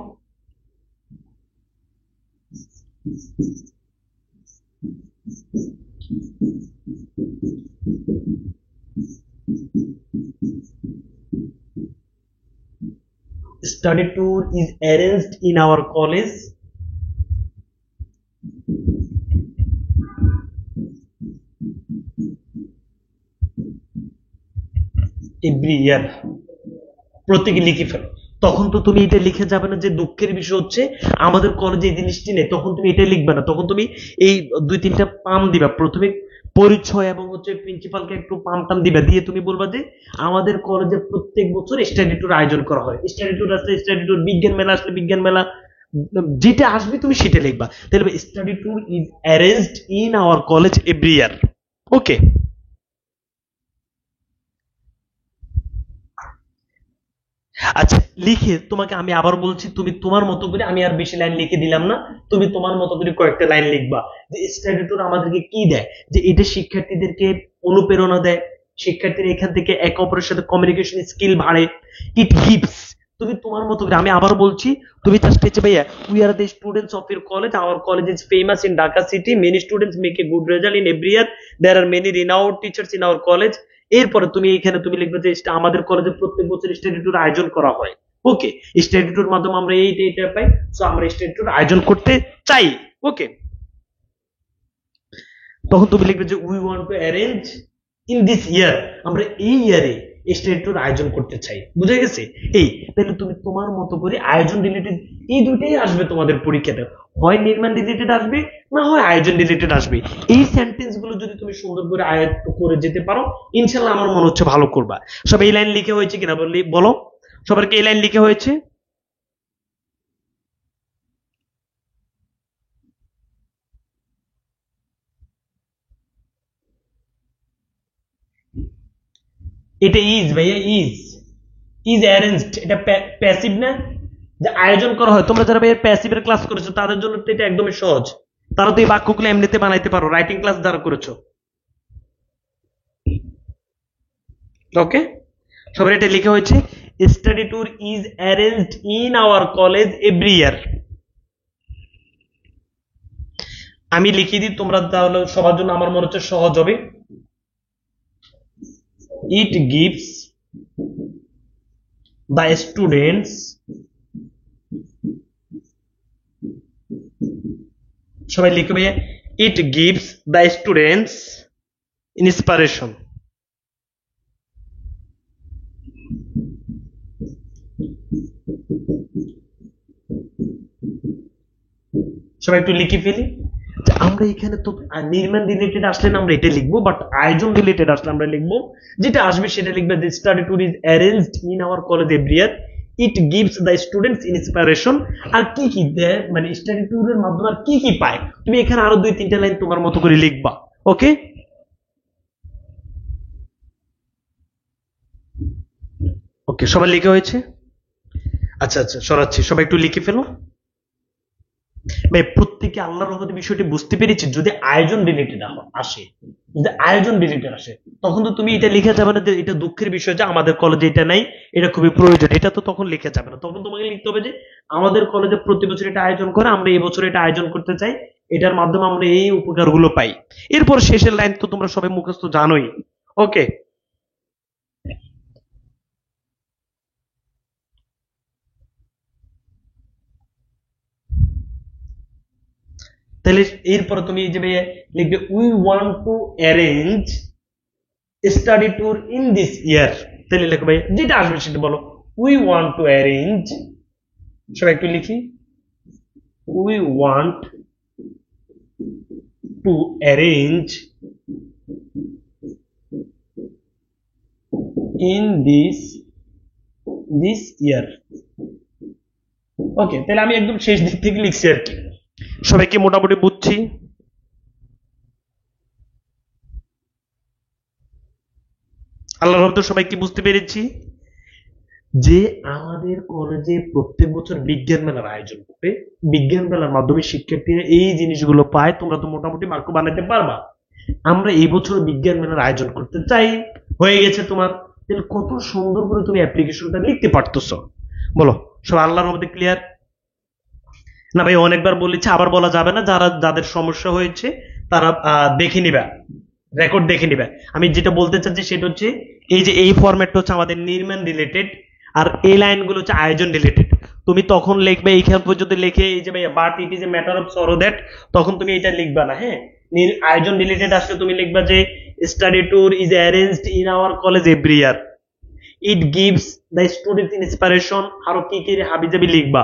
Study tour is arranged in our college every year। প্রত্যেকে লিখে ফেলো। তখন তো তুমি এটা লিখে যাবে না যে দুঃখের বিষয় হচ্ছে আমাদের কলেজে এই জিনিসটি নেই, তখন তুমি এটা লিখবে না, তখন তুমি এই দুই তিনটা পাম দিবা, প্রথমে পরিচয় এবং হচ্ছে প্রিন্সিপালকে একটু পাম টাম দিবা, দিয়ে তুমি বলবা যে আমাদের কলেজে প্রত্যেক বছর স্টাডি ট্যুর আয়োজন করা হয়, স্টাডি ট্যুর আসলে স্টাডি ট্যুর, বিজ্ঞান মেলা আসলে বিজ্ঞান মেলা, যেটা আসবে তুমি সেটা লিখবা। তাহলে study tour is arranged in our college every year. Okay, আচ্ছা লিখে তোমাকে আমি আবার বলছি, তুমি তোমার মতো করে, আমি আর বেশি লাইন লিখে দিলাম না, তুমি তোমার মতো করে কয়েকটা লাইন লিখবা যে স্টাডি ট্যুর আমাদেরকে কি দেয়, যে এটা শিক্ষার্থীদেরকে অনুপ্রেরণা দেয়, শিক্ষার্থীরা এখান থেকে একে অপরের সাথে কমিউনিকেশন স্কিল বাড়ে, ইট গিভস। তুমি তোমার মতো করে, আমি আবার বলছি, তুমি জাস্ট হচ্ছে ভাইয়া we are the students of your college, our college is famous in Dhaka city, many students make a good result in every year, there are many renowned teachers in our college. এরপরে তুমি এখানে তুমি লিখবে যে আমাদের কলেজে প্রত্যেক বছর স্টাডি ট্যুর আয়োজন করা হয়। ওকে, স্টাডি ট্যুর মাধ্যমে আমরা এইটা পাই, সো আমরা স্টাডি ট্যুর আয়োজন করতে চাই। ওকে, তখন তুমি লিখবে যে we want to arrange in this ইয়ার, আমরা এই ইয়ারে স্টাডি ট্যুর আয়োজন করতে চাই। বুঝে গেছে? এই তাহলে তুমি তোমার মতো করে আয়োজন রিলেটেড, এই দুইটাই আসবে তোমাদের পরীক্ষাতে, হয় নির্মাণ রিলেটেড আসবে, না হয় আয়োজন রিলেটেড আসবে। এই সেন্টেন্স গুলো যদি তুমি সুন্দর করে আয়ত্ত করে যেতে পারো, ইনশাল্লাহ আমার মনে হচ্ছে ভালো করবা। সব এই লাইন লিখে হয়েছে কিনা বলো, সবারকে এই লাইন লিখে হয়েছে? এটা ইজ ভাইয়া, ইজ ইজ অ্যারেঞ্জড, এটা প্যাসিভ না, যে আয়োজন করা হয়। তোমরা যারা ভাইয়া প্যাসিভের ক্লাস করেছো তাদের জন্য তো এটা একদমই সহজ, তারা তো এই বাক্যগুলো এমনিতে বানাইতে পারো, রাইটিং ক্লাস যারা করেছো। ওকে, সবার এটা লিখে হয়েছে, study tour is arranged in our college every ইয়ার। আমি লিখে দিই, তোমরা তাহলে সবার জন্য আমার মনে হচ্ছে সহজ হবে। ইট গিভস দ্য স্টুডেন্টস, সবাই লিখবে, ইট গিভস দ্য স্টুডেন্টস ইন্সপিরেশন। সবাই একটু লিখে ফেলি। আমরা এখানে তো নির্মাণ রিলেটেড আসলে না আমরা এটা লিখবো, বাট আয়োজন রিলেটেড আসলে আমরা লিখবো, যেটা আসবে সেটা লিখবে, the study tour is arranged in our college every year, it gives the students inspiration. আর কি কি দেয়, মানে স্টাডি ট্যুরের মাধ্যমে আর কি কি পায়, তুমি এখানে আরো দুই তিনটা লাইন তোমার মতো করে লিখবা। ওকে, ওকে সবাই লিখে হয়েছে? আচ্ছা আচ্ছা সরাচ্ছি, সবাই একটু লিখে ফেলো। ভাই প্রত্যেকে আল্লাহর রহমতে বিষয়টি বুঝতে পেরেছি। যদি আয়োজন রিলেটেড আসে, যদি আয়োজন রিলেটেড আসে, তখন তো তুমি এটা লিখে যাবে না যে এটা দুঃখের বিষয় যে আমাদের কলেজে এটা নাই, এটা খুবই প্রয়োজন, এটা তো তখন লিখে যাবে না। তখন তোমাকে লিখতে হবে যে আমাদের কলেজে প্রতি বছর এটা আয়োজন করে, আমরা এই বছর এটা আয়োজন করতে চাই, এটার মাধ্যমে আমরা এই উপকারগুলো পাই। এরপর শেষের লাইন তো তোমরা সবাই মুখস্থ জানোই। ওকে, তাহলে এরপরে তুমি যে লিখবে we want to arrange study tour in this ইয়ার। তাহলে লেখো ভাই, যেটা আসবে সেটা বলো। উই ওয়ান্ট টু অ্যারেঞ্জ, সবাই একটু লিখি, we want to arrange in this year. Okay, তাহলে আমি একদম শেষ দিক থেকে লিখছি আর কি। সবাইকে মোটামুটি বুঝছি? আল্লাহ বলতো সবাই কি বুঝতে পেরেছি যে আমাদের কলেজে প্রত্যেক বছর বিজ্ঞান মেলার আয়োজন করে বিজ্ঞান মেলার মাধ্যমে শিক্ষার্থীরা এই জিনিসগুলো পায়, তোমরা তো মোটামুটি মার্ক বানাতে পারবা। আমরা এই বছর বিজ্ঞান মেলার আয়োজন করতে চাই, হয়ে গেছে তোমার। তাহলে কত সুন্দর করে তুমি অ্যাপ্লিকেশনটা লিখতে পারতেছো, বলো সব আল্লাহর মধ্যে ক্লিয়ার না ভাই? অনেকবার বলেছি, আবার বলা যাবে না। যাদের সমস্যা হয়েছে তারা দেখে নিবা, রেকর্ড দেখে নিবে। আমি যেটা বলতে চাচ্ছি সেটা হচ্ছে এই যে এই ফরম্যাটটা হচ্ছে আমাদের নির্মাণ রিলেটেড, আর এই লাইনগুলো হচ্ছে আয়োজন রিলেটেড। তুমি তখন লিখবে এইখান পর্যন্ত লিখে এই যে ভাই but it is a matter of sorrow that, তখন তুমি এটা লিখবা না। হ্যাঁ, আয়োজন রিলেটেড আসলে তুমি লিখবা যে study tour is arranged in our college every year, it gives the students inspiration, আরো কি কি হাবিজাবি লিখবা।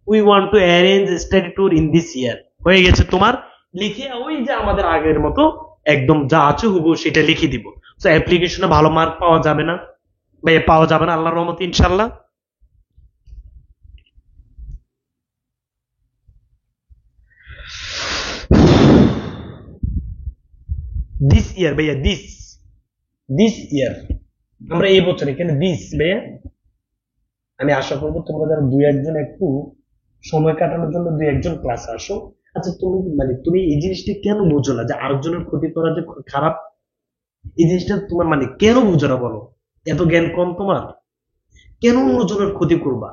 We want to arrange study tour in this ইয়ার, হয়ে গেছে তোমার। লিখে ওই যে আমাদের আগের মতো একদম যা আছে হুবহু সেটা লিখে দিব। তো অ্যাপ্লিকেশনে ভালো মার্ক পাওয়া যাবে না ভাই, পাওয়া যাবে না আল্লাহর রহমতে ইনশাল্লাহ। দিস ইয়ার ভাইয়া, দিস দিস ইয়ার, আমরা এই বছর এখানে দিস ভাইয়া। আমি আশা করবো তোমরা যারা দুই একজন একটু সময় কাটানোর জন্য দুই একজন ক্লাসে আসো। আচ্ছা তুমি মানে তুমি এই জিনিসটা কেন বুঝো না যে আরেকজনের ক্ষতি করা যে খারাপ? এই জিনিসটা তোমার মানে কেন বুঝো না বলো? এত জ্ঞান কম তোমার? কেন অন্যজনের ক্ষতি করবা?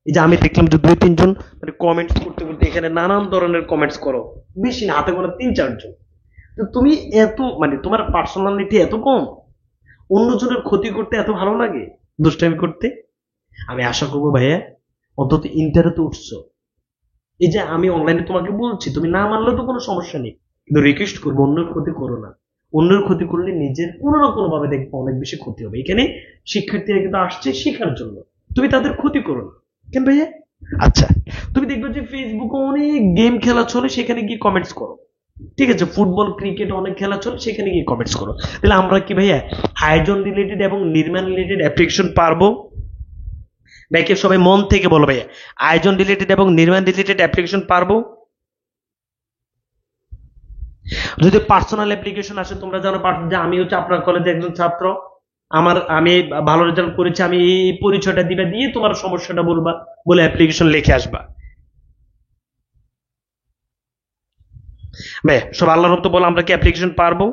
এই যে আমি দেখলাম যে দুই তিনজন মানে কমেন্টস করতে করতে এখানে নানান ধরনের কমেন্টস করো, বেশি না, হাতে গোনা তিন চারজন। তো তুমি এত মানে তোমার পার্সোনালিটি এত কম, অন্যজনের ক্ষতি করতে এত ভালো লাগে, দুষ্টামি করতে। আমি আশা করবো ভাইয়া অন্তত ইন্টারে তো উঠছো। এই যে আমি অনলাইনে তোমাকে বলছি, তুমি না মানলে তো কোনো সমস্যা নেই, কিন্তু রিকোয়েস্ট করবো অন্যের ক্ষতি করো না। অন্যের ক্ষতি করলে নিজের কোনো না কোনো ভাবে দেখবো অনেক বেশি ক্ষতি হবে। এখানে শিক্ষার্থীরা কিন্তু আসছে শেখার জন্য, তুমি তাদের ক্ষতি করো না কেন ভাইয়া? আচ্ছা, তুমি দেখবে যে ফেসবুকে অনেক গেম খেলা চলে, সেখানে গিয়ে কমেন্টস করো। ঠিক আছে, ফুটবল ক্রিকেট অনেক খেলা চলে, সেখানে গিয়ে কমেন্টস করো। তাহলে আমরা কি ভাইয়া আয়োজন রিলেটেড এবং নির্মাণ রিলেটেড অ্যাপ্লিকেশন পারবো? ভাইকে সবাই মন থেকে বলো ভাইয়া, আয়োজন রিলেটেড এবং নির্মাণ রিলেটেড অ্যাপ্লিকেশন পারবো? যদি পার্সোনাল অ্যাপ্লিকেশন আসে, তোমরা জানো যে আমি হচ্ছে আপনার কলেজে একজন ছাত্র, আমি ভালো রেজাল্ট করেছি, আমি এই পরিচয়টা দিবে, দিয়ে তোমার সমস্যাটা বলবা, বলে অ্যাপ্লিকেশন লিখে আসবা। ভাই সব আল্লাহর মতো বলো, আমরা কি অ্যাপ্লিকেশন পারবো?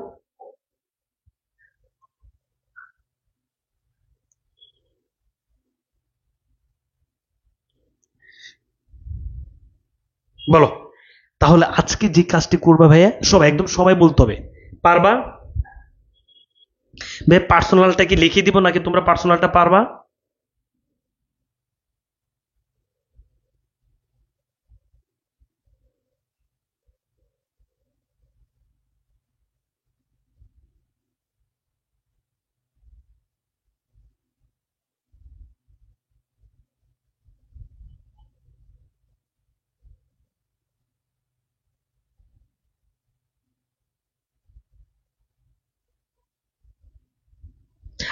বলো তাহলে আজকে যে কাজটি করবা ভাইয়া, সব একদম সবাই বলতে হবে পারবা। ভাই পার্সোনালটা কি লিখে দিব নাকি তোমরা পার্সোনালটা পারবা?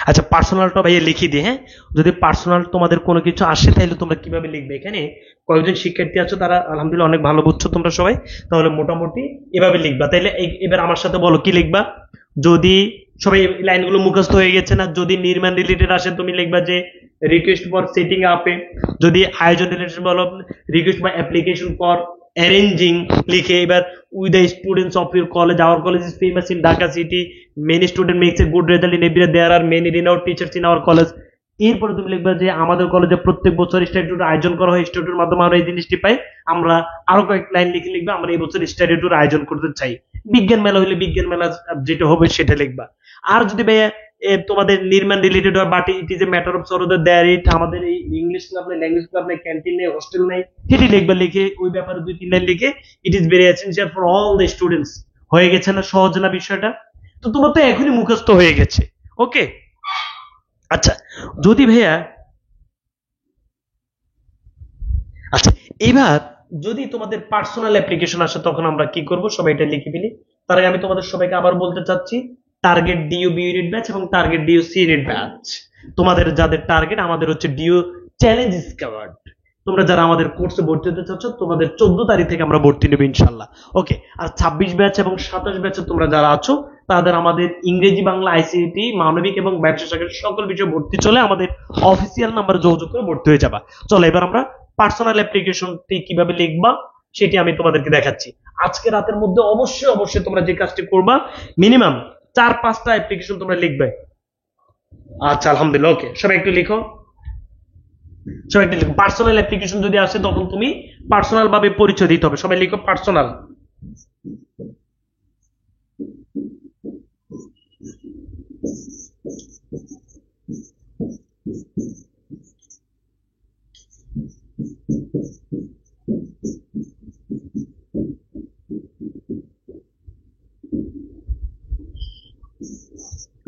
আচ্ছা পার্সোনালটা ভাইয়া লিখে দিই। হ্যাঁ, যদি পার্সোনাল তোমাদের কোনো কিছু আসে তাহলে তোমরা কিভাবে লিখবে? এখানে কয়েকজন শিক্ষার্থী আছো, তারা আলহামদুলিল্লাহ অনেক ভালো বুঝছো তোমরা সবাই, তাহলে মোটামুটি এভাবে লিখবা। তাইলে এবার আমার সাথে বলো কি লিখবা। যদি সবাই লাইনগুলো মুখস্থ হয়ে গেছে না? যদি নির্মাণ রিলেটেড আসে তুমি লিখবা যে রিকোয়েস্ট ফর সেটিং আপে। যদি আয়োজন রিলেটেড বলো রিকোয়েস্ট বা অ্যাপ্লিকেশন ফর অ্যারেঞ্জিং লিখে। এবার with the students of your college, our college is famous in Dhaka city, many student makes a good result in every year, there are many renowned teachers in our college। এরপরে তুমি লিখবা যে আমাদের কলেজে প্রত্যেক বছর স্টাডি ট্যুর আয়োজন করা হয়, স্টাডি ট্যুরের মাধ্যমে আমরা এই জিনিসটি পাই। আমরা আরো কয়েক লাইন লিখে লিখবা আমরা এই বছর স্টাডি ট্যুর আয়োজন করতে চাই। বিজ্ঞান মেলা হলে বিজ্ঞান মেলা যেটা হবে সেটা লিখবা। আর যদি ভাইয়া তোমাদের নির্মাণ রিলেটেড হয়, but it is a matter of sorrow that it, আমাদের এই ইংলিশ ক্লাব নেই, ল্যাঙ্গুয়েজ ক্লাব নেই, ক্যান্টিন নেই, হোস্টেল নেই, সেটি লিখবা। লিখে ওই ব্যাপারে দুই তিন লাইন লিখে it is very essential for all the students. হয়ে গেছে না? সহজ না বিষয়টা? তো তোমার তো এখনই মুখস্থ হয়ে গেছে। ওকে, আচ্ছা যদি ভাইয়া, আচ্ছা এবার যদি তোমাদের পার্সোনাল অ্যাপ্লিকেশন আসে তখন আমরা কি করব? সবাই এটা লিখে ফেলি। তার আগে আমি তোমাদের সবাইকে আবার বলতে চাচ্ছি, target DU B unit batch এবং target DU C unit batch, তোমাদের যাদের টার্গেট, আমাদের হচ্ছে ডিইউ চ্যালেঞ্জ স্কোয়াড। তোমরা যারা আমাদের কোর্সে ভর্তি হতে চাচ্ছ, তোমাদের 14 তারিখ থেকে আমরা ভর্তি নেব ইনশাল্লাহ। ওকে, আর 26 ব্যাচ এবং 27 ব্যাচে তোমরা যারা আছো তাদের আমাদের ইংরেজি, বাংলা, আইসিটি, মানবিক এবং ব্যবসা শাখার সকল বিষয়ে ভর্তি চলে। আমাদের অফিসিয়াল নাম্বারে যোগাযোগ করে ভর্তি হয়ে যাবা। চলো এবার আমরা পার্সোনাল অ্যাপ্লিকেশনটি কিভাবে লিখবা সেটি আমি তোমাদেরকে দেখাচ্ছি। আজকে রাতের মধ্যে অবশ্যই অবশ্যই তোমরা যে কাজটি করবা, মিনিমাম 4-5টা অ্যাপ্লিকেশন তোমরা লিখবে। আচ্ছা, আলহামদুলিল্লাহ। ওকে, সবাই একটু লিখো। সবাই একটু লিখো। পার্সোনাল অ্যাপ্লিকেশন যদি আসে তখন তুমি পার্সোনাল ভাবে পরিচয় দিতে হবে। সবাই লিখো পার্সোনাল।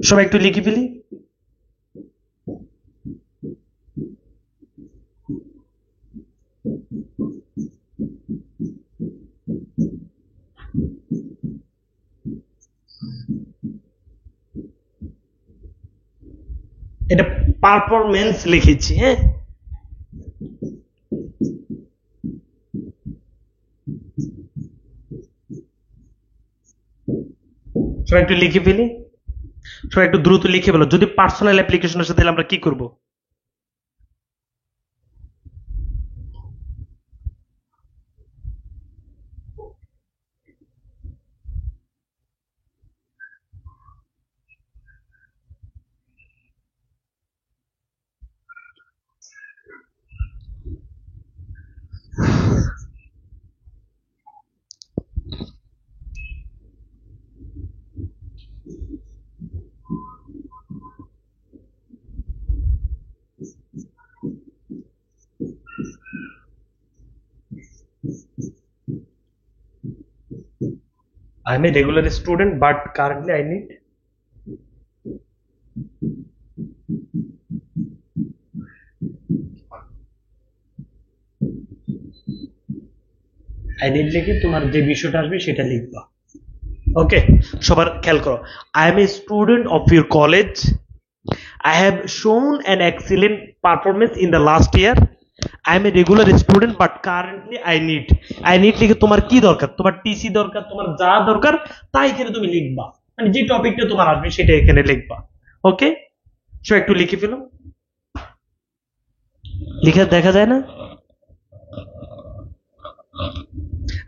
সবাই একটু লিখে ফেলি। এটা পারফরমেন্স লিখেছি, হ্যাঁ। সবাই একটু লিখে ফেলি। সবাই একটু দ্রুত লিখে ফেলো। যদি পার্সোনাল অ্যাপ্লিকেশন আসে তাহলে আমরা কি করব? I am a regular student, but currently I need লিখে তোমার যে বিষয়টা আসবে সেটা লিখবা। ওকে, সবার খেয়াল করো। I am a student of your college. I have shown an excellent performance in the last year. I am a regular student, but currently I need লিখে তোমার কি দরকার, তোমার টিসি দরকার, তোমার যা দরকার তা এখানে তুমি লিখবা। মানে যে টপিকটা তোমার আসবে সেটা এখানে লিখবা। ওকে, সো একটু লিখে ফেলো। লিখে দেখা যায় না?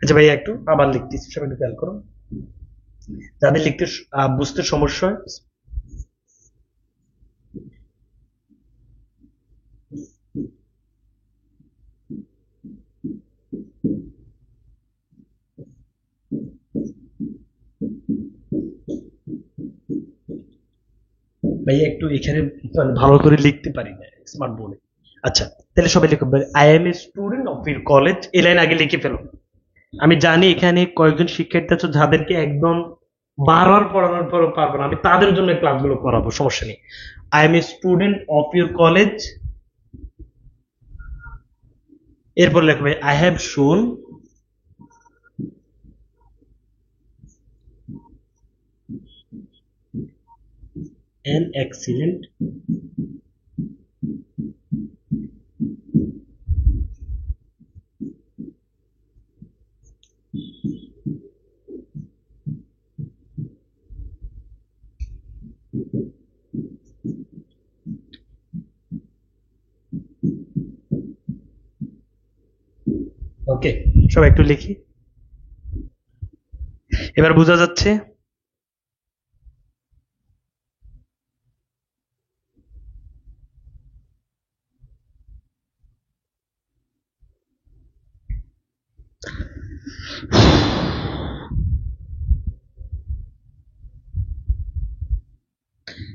আচ্ছা ভাইয়া, একটু আবার লিখতেছি, সবাই একটু খেয়াল করো। যাদের লিখতে বুঝতে সমস্যা হয়। ভাইয়া একটু এখানে মানে ভালো করে লিখতে পারি না স্মার্ট বোর্ডে। আচ্ছা, তাহলে সবাই লিখো, I M a student of your college. এই লাইন আগে লিখে ফেলো। আমি জানি এখানে কয়েকজন শিক্ষার্থী আছে যাদেরকে একদম বারবার পড়ানোর পরও পারবো না, আমি তাদের জন্য ক্লাসগুলো করাবো, সমস্যা নেই। I M a student of your college. এরপর লিখবে আই হ্যাভ শোন an excellent ওকে, সবাই একটু লিখি। এবার বোঝা যাচ্ছে?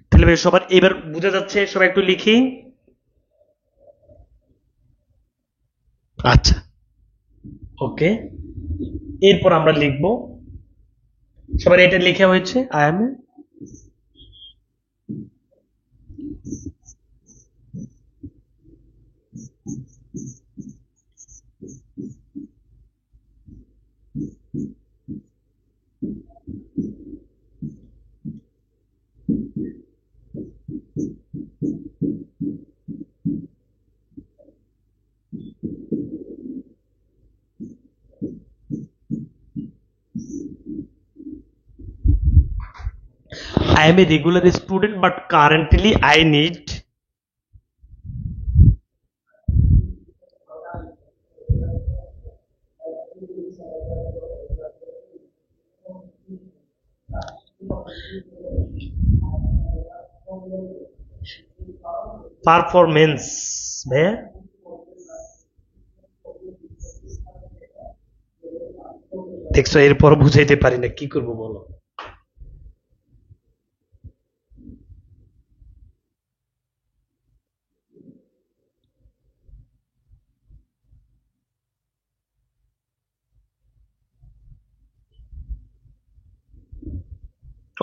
তাহলে ভাই সবার এবার বোঝা যাচ্ছে? সবাই একটু লিখি। আচ্ছা, ওকে। এরপর আমরা লিখব, সবার এটা লেখা হয়েছে, I am I am a regular student but currently I need performance. ভাইয়া দেখছো এরপর বুঝাইতে পারি না, কি করবো বলো।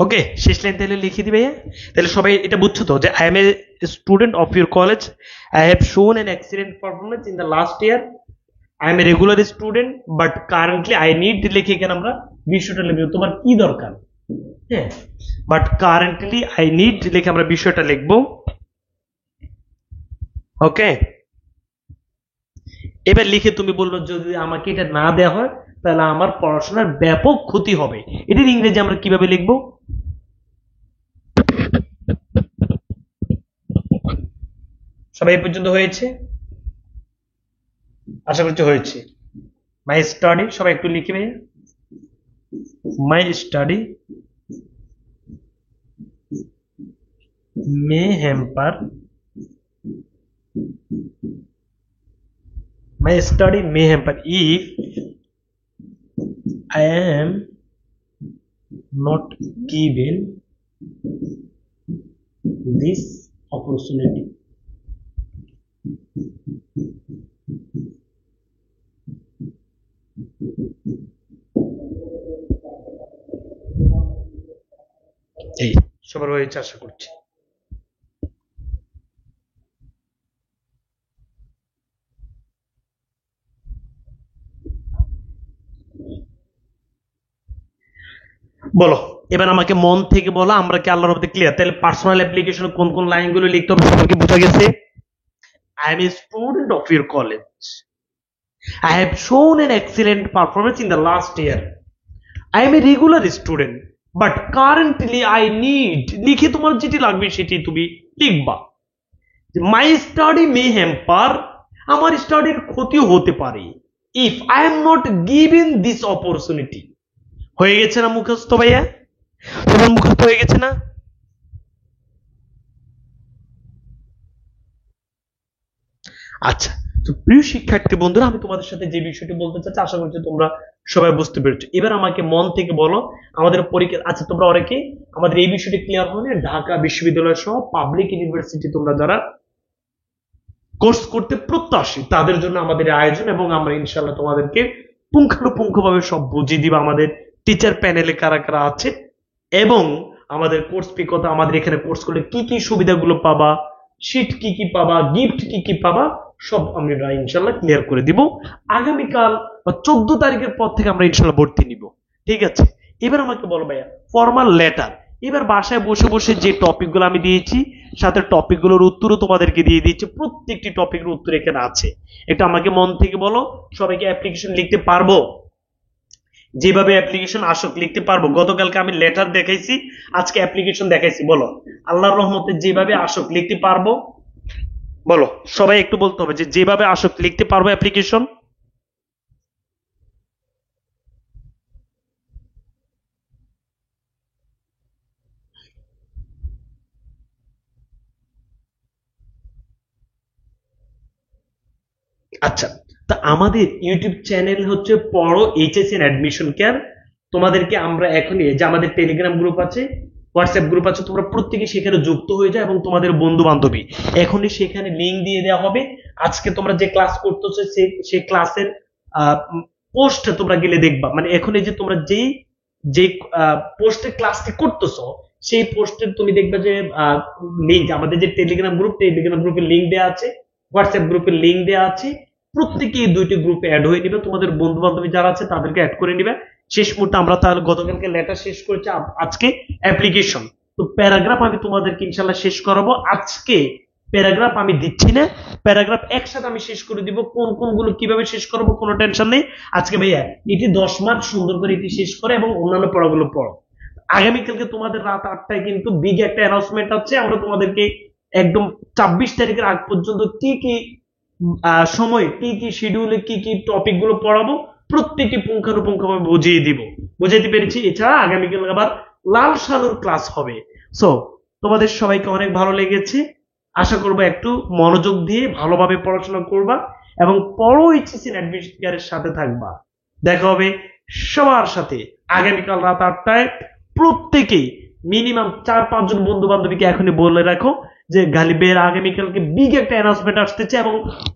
ওকে, শেষ লাইন তাহলে লিখে দিবে। তাহলে সবাই এটা বুঝছো তো যে I M a student of your college, I have শোন an excellent performance in the last year, I M a regular student but currently I need লিখে এখানে আমরা বিষয়টা লিখবো তোমার কি দরকার। হ্যাঁ, বাট কারেন্টলি আই নিড লিখে আমরা বিষয়টা লিখবো। ওকে, এবার লিখে তুমি বললো যদি আমাকে এটা না দেওয়া হয় তাহলে আমার পড়াশোনার ব্যাপক ক্ষতি হবে। এটার ইংরেজি আমরা কিভাবে লিখবো? সবাই এই পর্যন্ত হয়েছে? আশা করছি হয়েছে। মাই স্টাডি সবাই একটু লিখবে, my study May hamper, my study may hamper if I am not given this opportunity. এই সবার হয়েছে আশা করছি। বলো এবার আমাকে মন থেকে বলো, আমরা কি আল্লাহর রহমতে ক্লিয়ার? তাহলে পার্সোনাল অ্যাপ্লিকেশন কোন কোন লাইনগুলো লিখতে হবে সবাইকে বোঝা গেছে? I M a student of your college, I have shown an excellent performance in the last year. I am a regular student, but currently I need লিখে তোমার যেটি লাগবে সেটি তুমি লিখবা। My study may hamper, আমার স্টাডির ক্ষতি হতে পারে, if I am not given this opportunity. হয়ে গেছে না মুখস্থ ভাইয়া? তোমার মুখস্থ হয়ে গেছে না? আচ্ছা, তো প্রিয় শিক্ষার্থী বন্ধুরা, আমি তোমাদের সাথে যে বিষয়টি বলতে চাচ্ছি আশা করছি তোমরা সবাই বুঝতে পেরেছো। এবার আমাকে মন থেকে বলো আমাদের পরীক্ষা, আচ্ছা তোমরা অনেকে আমাদের এই বিষয়টি ক্লিয়ার হলে ঢাকা বিশ্ববিদ্যালয় সহ পাবলিক ইউনিভার্সিটি তোমরা যারা কোর্স করতে প্রত্যাশী তাদের জন্য আমাদের আয়োজন, এবং আমরা ইনশাআল্লাহ তোমাদেরকে পুঙ্খানুপুঙ্খভাবে সব বুঝিয়ে দিব আমাদের টিচার প্যানেলে কারা কারা আছে, এবং আমাদের কোর্স ফি কত, আমাদের এখানে কোর্স করলে কি কি সুবিধাগুলো পাবা, শীট কি কি পাবা, গিফট কি কি পাবা, সব আমরা ইনশাল্লাহ ক্লিয়ার করে দিব। আগামীকাল বা 14 তারিখের পর থেকে আমরা ইনশাল্লাহ ভর্তি নিব। ঠিক আছে, এবার আমাকে বলো ভাইয়া ফরমাল লেটার। এবার বাসায় বসে বসে যে টপিকগুলো আমি দিয়েছি সাথে টপিকগুলোর উত্তরও তোমাদেরকে দিয়ে দিয়েছি, প্রত্যেকটি টপিকের উত্তর এখানে আছে। এটা আমাকে মন থেকে বলো, সবাইকে অ্যাপ্লিকেশন লিখতে পারবো? যেভাবে অ্যাপ্লিকেশন আসুক লিখতে পারবো। গতকালকে আমি লেটার দেখাইছি, আজকে অ্যাপ্লিকেশন দেখাইছি। বলো আল্লাহর রহমতে যেভাবে আসুক লিখতে পারবো? বলো সবাই একটু বলতে হবে যে যেভাবে আসুক লিখতে পারবো অ্যাপ্লিকেশন। আচ্ছা, তা আমাদের ইউটিউব চ্যানেল হচ্ছে পড়ো এইচএসসি অ্যাডমিশন কেয়ার। তোমাদেরকে আমরা এখনই যে আমাদের টেলিগ্রাম গ্রুপ আছে, হোয়াটসঅ্যাপ গ্রুপ আছে, তোমরা প্রত্যেকে সেখানে যুক্ত হয়ে যায় এবং তোমাদের বন্ধু বান্ধবী এখনই সেখানে লিঙ্ক দিয়ে দেওয়া হবে। আজকে তোমরা যে ক্লাস করতেছো সেই ক্লাসের পোস্ট তোমরা গেলে দেখবা, মানে এখন এই যে তোমরা যেই যে পোস্টে ক্লাসটি করতেছো সেই পোস্টের তুমি দেখবে যে লিঙ্ক, আমাদের যে টেলিগ্রাম গ্রুপের লিঙ্ক দেওয়া আছে, হোয়াটসঅ্যাপ গ্রুপের লিঙ্ক দেওয়া আছে। প্রত্যেকে এই দুইটি গ্রুপে অ্যাড হয়ে নিবে, তোমাদের বন্ধু বান্ধবী যারা আছে তাদেরকে অ্যাড করে নিবে। শেষ মুহূর্তে আমরা তাহলে গতকালকে লেটার শেষ করেছি, আজকে অ্যাপ্লিকেশন। তো প্যারাগ্রাফ আমি তোমাদেরকে ইনশাল্লাহ শেষ করাবো। আজকে প্যারাগ্রাফ আমি দিচ্ছি না, প্যারাগ্রাফ একসাথে আমি শেষ করে দিব। কোন কোনগুলো কিভাবে শেষ করবো কোনো টেনশন নেই। আজকে ভাইয়া এটি 10 মার্ক সুন্দর করে এটি শেষ করে এবং অন্যান্য পড়াগুলো পড়ো। আগামীকালকে তোমাদের রাত 8টায় কিন্তু বিগ একটা অ্যানাউন্সমেন্ট আছে। আমরা তোমাদেরকে একদম 26 তারিখের আগ পর্যন্ত কি কি সময়, কি কি শিডিউলে কি কি টপিক গুলো পড়াবো প্রত্যেকটি পুঙ্খানুপুঙ্খভাবে বুঝিয়ে দিব। বুঝাইতে পেরেছি? এছাড়া আগামীকাল আবার লাল সালুর ক্লাস হবে। সো তোমাদের সবাইকে অনেক ভালো লেগেছে, আশা করবো একটু মনোযোগ দিয়ে ভালোভাবে পড়াশোনা করবা এবং পড়ো এইচএসসি অ্যাডমিশন কেয়ারের সাথে থাকবা। দেখা হবে সবার সাথে আগামীকাল রাত 8টায়। প্রত্যেকেই মিনিমাম 4-5 জন বন্ধু বান্ধবীকে এখনই বলে রাখো যে গালিবের আগামীকালকে বিগ একটা অ্যানাউন্সমেন্ট আসতেছে এবং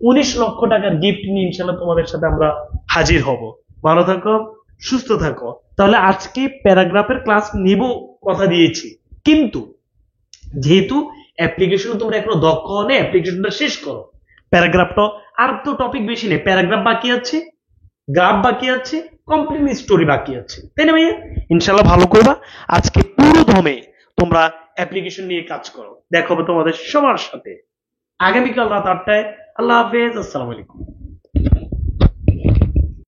19 লক্ষ টাকার গিফট নিয়ে ইনশাল্লাহ তোমাদের সাথে আমরা হাজির হব। ভালো থাকো, সুস্থ থাকো। তাহলে আজকে প্যারাগ্রাফের ক্লাস নিব কথা দিয়েছি, কিন্তু যেহেতু অ্যাপ্লিকেশন তোমরা এখনো দক্ষ হলে অ্যাপ্লিকেশনটা শেষ করো। প্যারাগ্রাফটা আর তো টপিক বেশি নেই, প্যারাগ্রাফ বাকি আছে, গ্রাফ বাকি আছে, কমপ্লিট স্টোরি বাকি আছে, তাই না ভাইয়া? ইনশাল্লাহ ভালো করবা। আজকে পুরো দমে তোমরা অ্যাপ্লিকেশন নিয়ে কাজ করো। দেখা হবে তোমাদের সবার সাথে আগামীকাল রাত 8টায়। আল্লাহ হাফেজ, আসসালামু আলাইকুম।